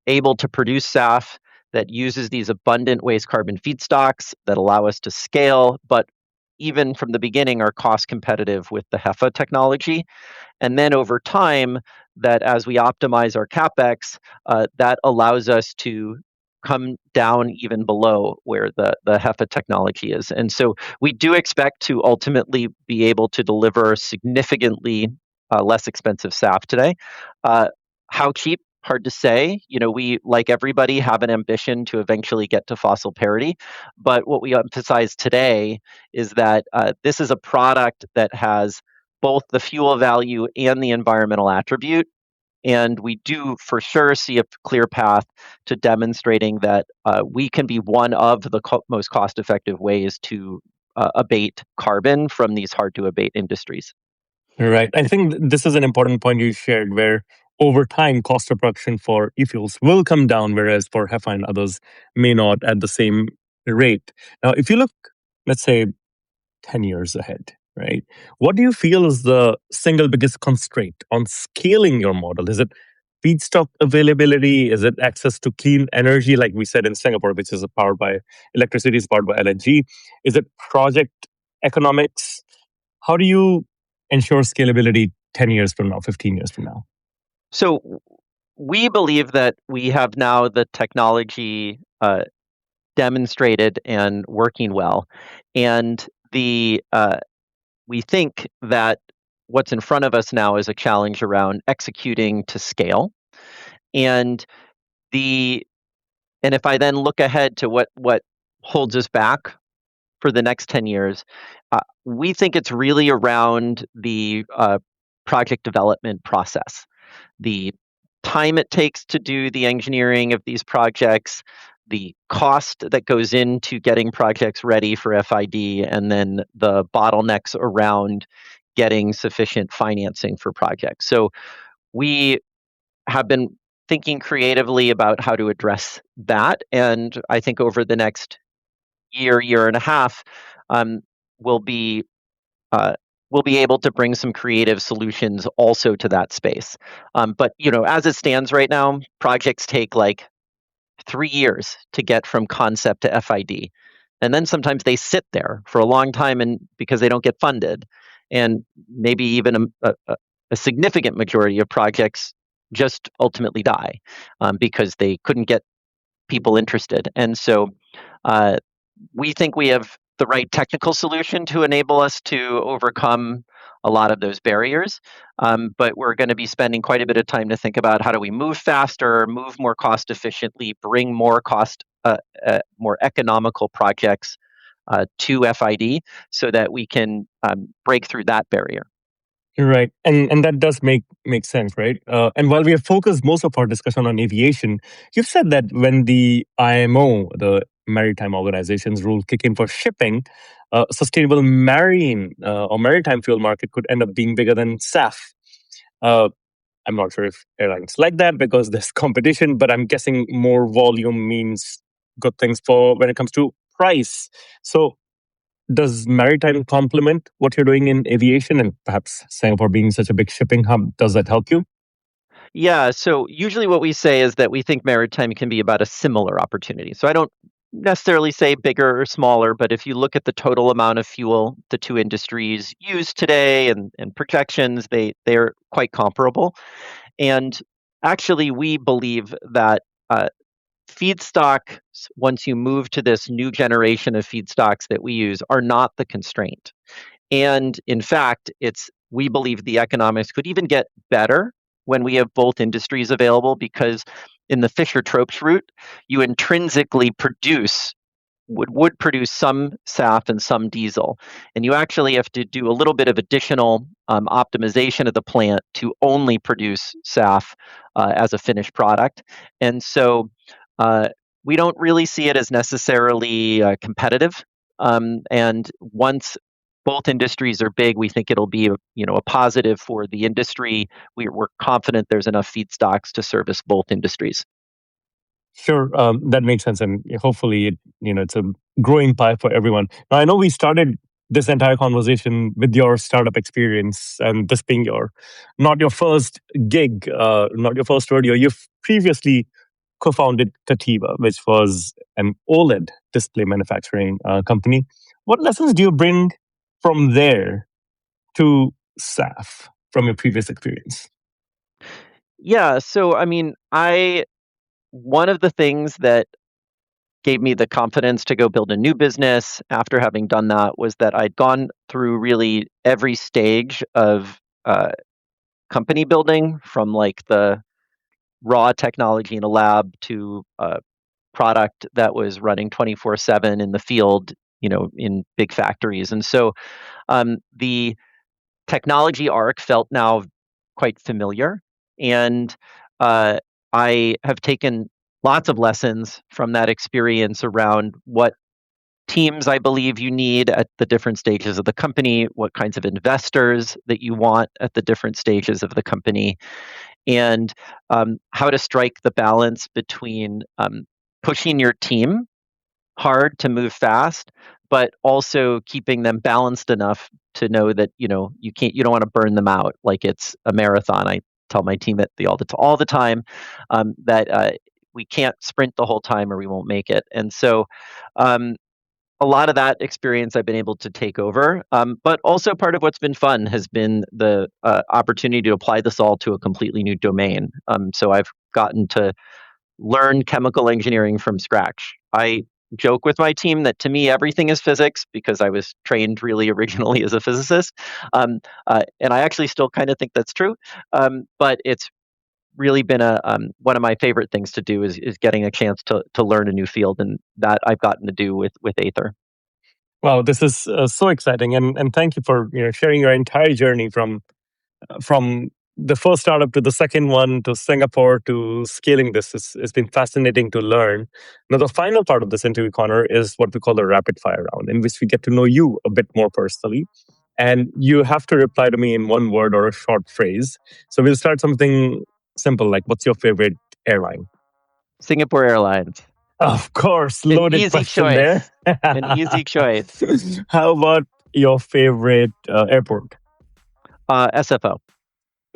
[SPEAKER 1] able to produce SAF that uses these abundant waste carbon feedstocks that allow us to scale, but even from the beginning are cost competitive with the HEFA technology. And then over time, that as we optimize our capex, that allows us to come down even below where the HEFA technology is. And so we do expect to ultimately be able to deliver significantly less expensive SAF today. How cheap? Hard to say. We, like everybody, have an ambition to eventually get to fossil parity. But what we emphasize today is that this is a product that has both the fuel value and the environmental attribute. And we do for sure see a clear path to demonstrating that we can be one of the most cost effective ways to abate carbon from these hard to abate industries.
[SPEAKER 3] Right. I think this is an important point you shared where over time, cost of production for e-fuels will come down, whereas for HEFA and others may not at the same rate. Now, if you look, let's say, 10 years ahead, right? What do you feel is the single biggest constraint on scaling your model? Is it feedstock availability? Is it access to clean energy, like we said in Singapore, which is powered by electricity, is powered by LNG? Is it project economics? How do you ensure scalability 10 years from now, 15 years from now?
[SPEAKER 1] So we believe that we have now the technology demonstrated and working well, and we think that what's in front of us now is a challenge around executing to scale, and the and if I then look ahead to what holds us back for the next 10 years, we think it's really around the project development process, the time it takes to do the engineering of these projects, the cost that goes into getting projects ready for FID, and then the bottlenecks around getting sufficient financing for projects. So we have been thinking creatively about how to address that. And I think over the next year and a half, we'll be we'll be able to bring some creative solutions also to that space. But as it stands right now, projects take like 3 years to get from concept to FID. And then sometimes they sit there for a long time and because they don't get funded. And maybe even a significant majority of projects just ultimately die because they couldn't get people interested. And so uh, we think we have the right technical solution to enable us to overcome a lot of those barriers. But we're going to be spending quite a bit of time to think about how do we move faster, move more cost efficiently, bring more more economical projects to FID so that we can break through that barrier.
[SPEAKER 3] Right, and that does make sense, right? And while we have focused most of our discussion on aviation, you've said that when the IMO, the Maritime Organization's rules kick in for shipping, sustainable marine or maritime fuel market could end up being bigger than SAF. Uh, I'm not sure if airlines like that because there's competition, but I'm guessing more volume means good things for when it comes to price. So does maritime complement what you're doing in aviation, and perhaps Singapore being such a big shipping hub, does that help you?
[SPEAKER 1] Yeah, so usually what we say is that we think maritime can be about a similar opportunity. So I don't necessarily say bigger or smaller, but if you look at the total amount of fuel the two industries use today and projections, they're quite comparable. And actually, we believe that feedstock, once you move to this new generation of feedstocks that we use, are not the constraint. And in fact, we believe the economics could even get better when we have both industries available because in the Fischer-Tropsch route, you intrinsically would produce some SAF and some diesel. And you actually have to do a little bit of additional optimization of the plant to only produce SAF as a finished product. And so we don't really see it as necessarily competitive. And once both industries are big, we think it'll be a positive for the industry. We're confident there's enough feedstocks to service both industries.
[SPEAKER 3] Sure, that makes sense, and hopefully, it's a growing pie for everyone. Now, I know we started this entire conversation with your startup experience, and this being not your first gig, not your first rodeo. You've previously co-founded Kativa, which was an OLED display manufacturing company. What lessons do you bring from there to SAF from your previous experience?
[SPEAKER 1] Yeah, so I mean, one of the things that gave me the confidence to go build a new business after having done that was that I'd gone through really every stage of company building, from like the raw technology in a lab to a product that was running 24/7 in the field, in big factories. And so the technology arc felt now quite familiar. And I have taken lots of lessons from that experience around what teams I believe you need at the different stages of the company, what kinds of investors that you want at the different stages of the company, and how to strike the balance between pushing your team hard to move fast, but also keeping them balanced enough to know that you don't want to burn them out like it's a marathon. I tell my team that all the time that we can't sprint the whole time or we won't make it. And so um, a lot of that experience I've been able to take over. But also part of what's been fun has been the opportunity to apply this all to a completely new domain. So I've gotten to learn chemical engineering from scratch. I joke with my team that to me everything is physics because I was trained really originally as a physicist, and I actually still kind of think that's true. But it's really been one of my favorite things to do is getting a chance to learn a new field, and that I've gotten to do with Aether.
[SPEAKER 3] Wow, this is so exciting, and thank you for sharing your entire journey from the first startup to the second one to Singapore to scaling this. It's been fascinating to learn. Now, the final part of this interview, Connor, is what we call the rapid fire round, in which we get to know you a bit more personally. And you have to reply to me in one word or a short phrase. So we'll start something simple, like what's your favorite airline?
[SPEAKER 1] Singapore Airlines,
[SPEAKER 3] Of course,
[SPEAKER 1] an
[SPEAKER 3] loaded
[SPEAKER 1] easy
[SPEAKER 3] question there.
[SPEAKER 1] choice, an easy choice.
[SPEAKER 3] How about your favorite airport?
[SPEAKER 1] SFO.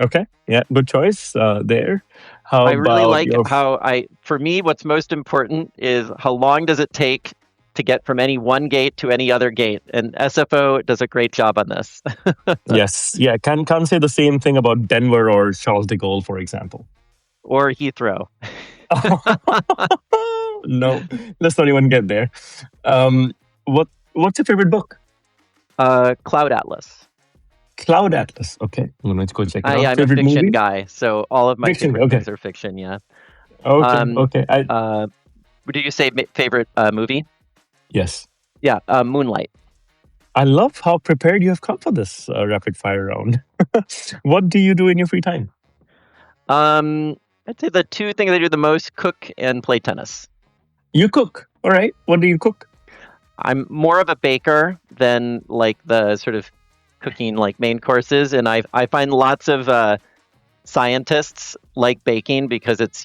[SPEAKER 3] Okay, yeah, good choice there. How
[SPEAKER 1] I really
[SPEAKER 3] about
[SPEAKER 1] like
[SPEAKER 3] your?
[SPEAKER 1] for me, what's most important is how long does it take to get from any one gate to any other gate? And SFO does a great job on this.
[SPEAKER 3] Yes, yeah, can't say the same thing about Denver or Charles de Gaulle, for example.
[SPEAKER 1] Or Heathrow.
[SPEAKER 3] No, let's not even get there. Um, what's your favorite book?
[SPEAKER 1] Cloud Atlas.
[SPEAKER 3] Cloud Atlas. Okay, I'm gonna go check it out.
[SPEAKER 1] I'm a
[SPEAKER 3] Favorite
[SPEAKER 1] fiction
[SPEAKER 3] movie?
[SPEAKER 1] guy, so all of my
[SPEAKER 3] Fiction.
[SPEAKER 1] favorite
[SPEAKER 3] Okay,
[SPEAKER 1] things are fiction. Yeah.
[SPEAKER 3] okay,
[SPEAKER 1] Um,
[SPEAKER 3] okay. I
[SPEAKER 1] uh, did you say favorite movie?
[SPEAKER 3] yes.
[SPEAKER 1] Yeah, Moonlight.
[SPEAKER 3] I love how prepared you have come for this rapid fire round. What do you do in your free time?
[SPEAKER 1] I'd say the two things I do the most: cook and play tennis.
[SPEAKER 3] You cook. All right. What do you cook?
[SPEAKER 1] I'm more of a baker than like the sort of cooking like main courses, and I find lots of scientists like baking because it's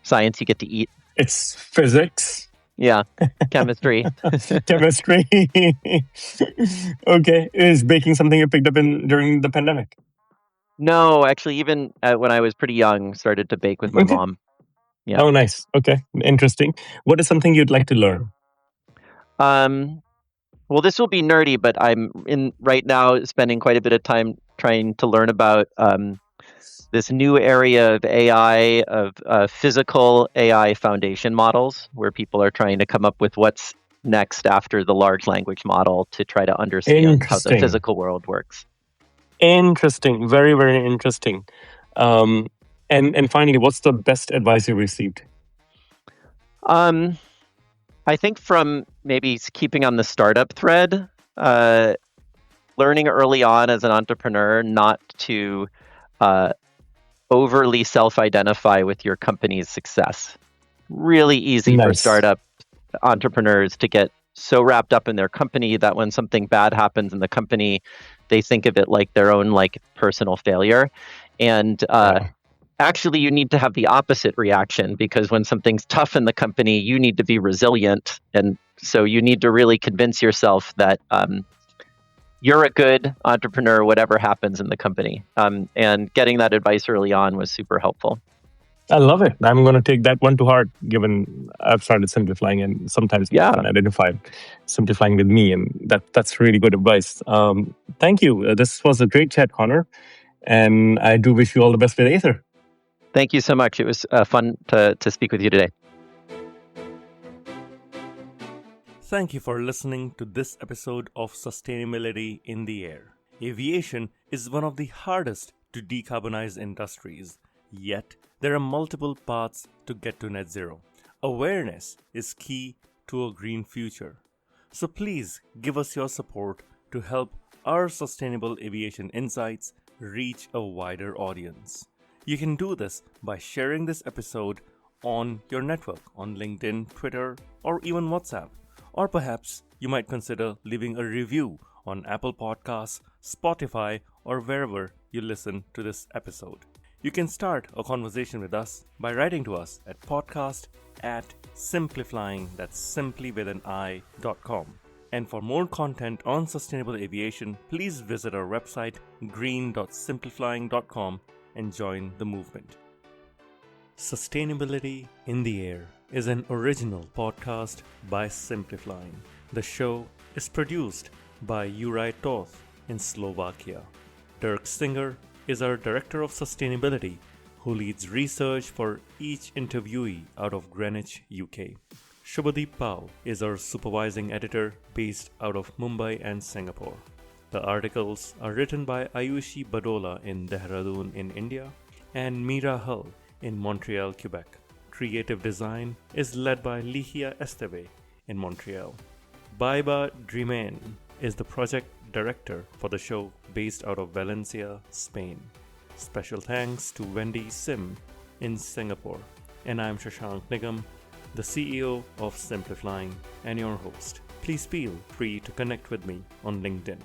[SPEAKER 1] science you get to eat.
[SPEAKER 3] It's physics,
[SPEAKER 1] Yeah, chemistry.
[SPEAKER 3] chemistry. Okay. Is baking something you picked up in during the pandemic?
[SPEAKER 1] No, actually, even when I was pretty young, started to bake with my
[SPEAKER 3] Okay.
[SPEAKER 1] mom. Yeah.
[SPEAKER 3] Oh, nice. Okay. Interesting. What is something you'd like to learn?
[SPEAKER 1] Um, well, this will be nerdy, but I'm in right now spending quite a bit of time trying to learn about this new area of AI, of physical AI foundation models, where people are trying to come up with what's next after the large language model to try to understand how the
[SPEAKER 3] Interesting.
[SPEAKER 1] physical world works.
[SPEAKER 3] Interesting. Very, very interesting. Um, and finally, what's the best advice you received?
[SPEAKER 1] Um, I think from maybe keeping on the startup thread, learning early on as an entrepreneur not to uh, overly self-identify with your company's success. Really easy for
[SPEAKER 3] Nice.
[SPEAKER 1] startup entrepreneurs to get so wrapped up in their company that when something bad happens in the company, they think of it like their own like personal failure. And
[SPEAKER 3] Yeah.
[SPEAKER 1] actually, you need to have the opposite reaction because when something's tough in the company, you need to be resilient, and so you need to really convince yourself that you're a good entrepreneur, whatever happens in the company. And getting that advice early on was super helpful.
[SPEAKER 3] I love it. I'm going to take that one to heart, given I've started simplifying and sometimes
[SPEAKER 1] Yeah.
[SPEAKER 3] can identify simplifying with me. And that's really good advice. Thank you. This was a great chat, Connor. And I do wish you all the best with Aether.
[SPEAKER 1] Thank you so much. It was fun to speak with you today.
[SPEAKER 2] Thank you for listening to this episode of Sustainability in the Air. Aviation is one of the hardest to decarbonize industries, yet there are multiple paths to get to net zero. Awareness is key to a green future. So please give us your support to help our sustainable aviation insights reach a wider audience. You can do this by sharing this episode on your network, on LinkedIn, Twitter, or even WhatsApp. Or perhaps you might consider leaving a review on Apple Podcasts, Spotify, or wherever you listen to this episode. You can start a conversation with us by writing to us at podcast@simplifying, that's simply with an i.com. And for more content on sustainable aviation, please visit our website green.simplifying.com and join the movement. Sustainability in the Air is an original podcast by Simplifying. The show is produced by Juraj Toth in Slovakia. Dirk Singer is our Director of Sustainability, who leads research for each interviewee out of Greenwich, UK. Shubhadeep Pal is our Supervising Editor based out of Mumbai and Singapore. The articles are written by Ayushi Badola in Dehradun in India and Mira Hull in Montreal, Quebec. Creative design is led by Lihia Esteve in Montreal. Baiba Drimen is the project director for the show based out of Valencia, Spain. Special thanks to Wendy Sim in Singapore. And I'm Shashank Nigam, the CEO of Simplifying and your host. Please feel free to connect with me on LinkedIn.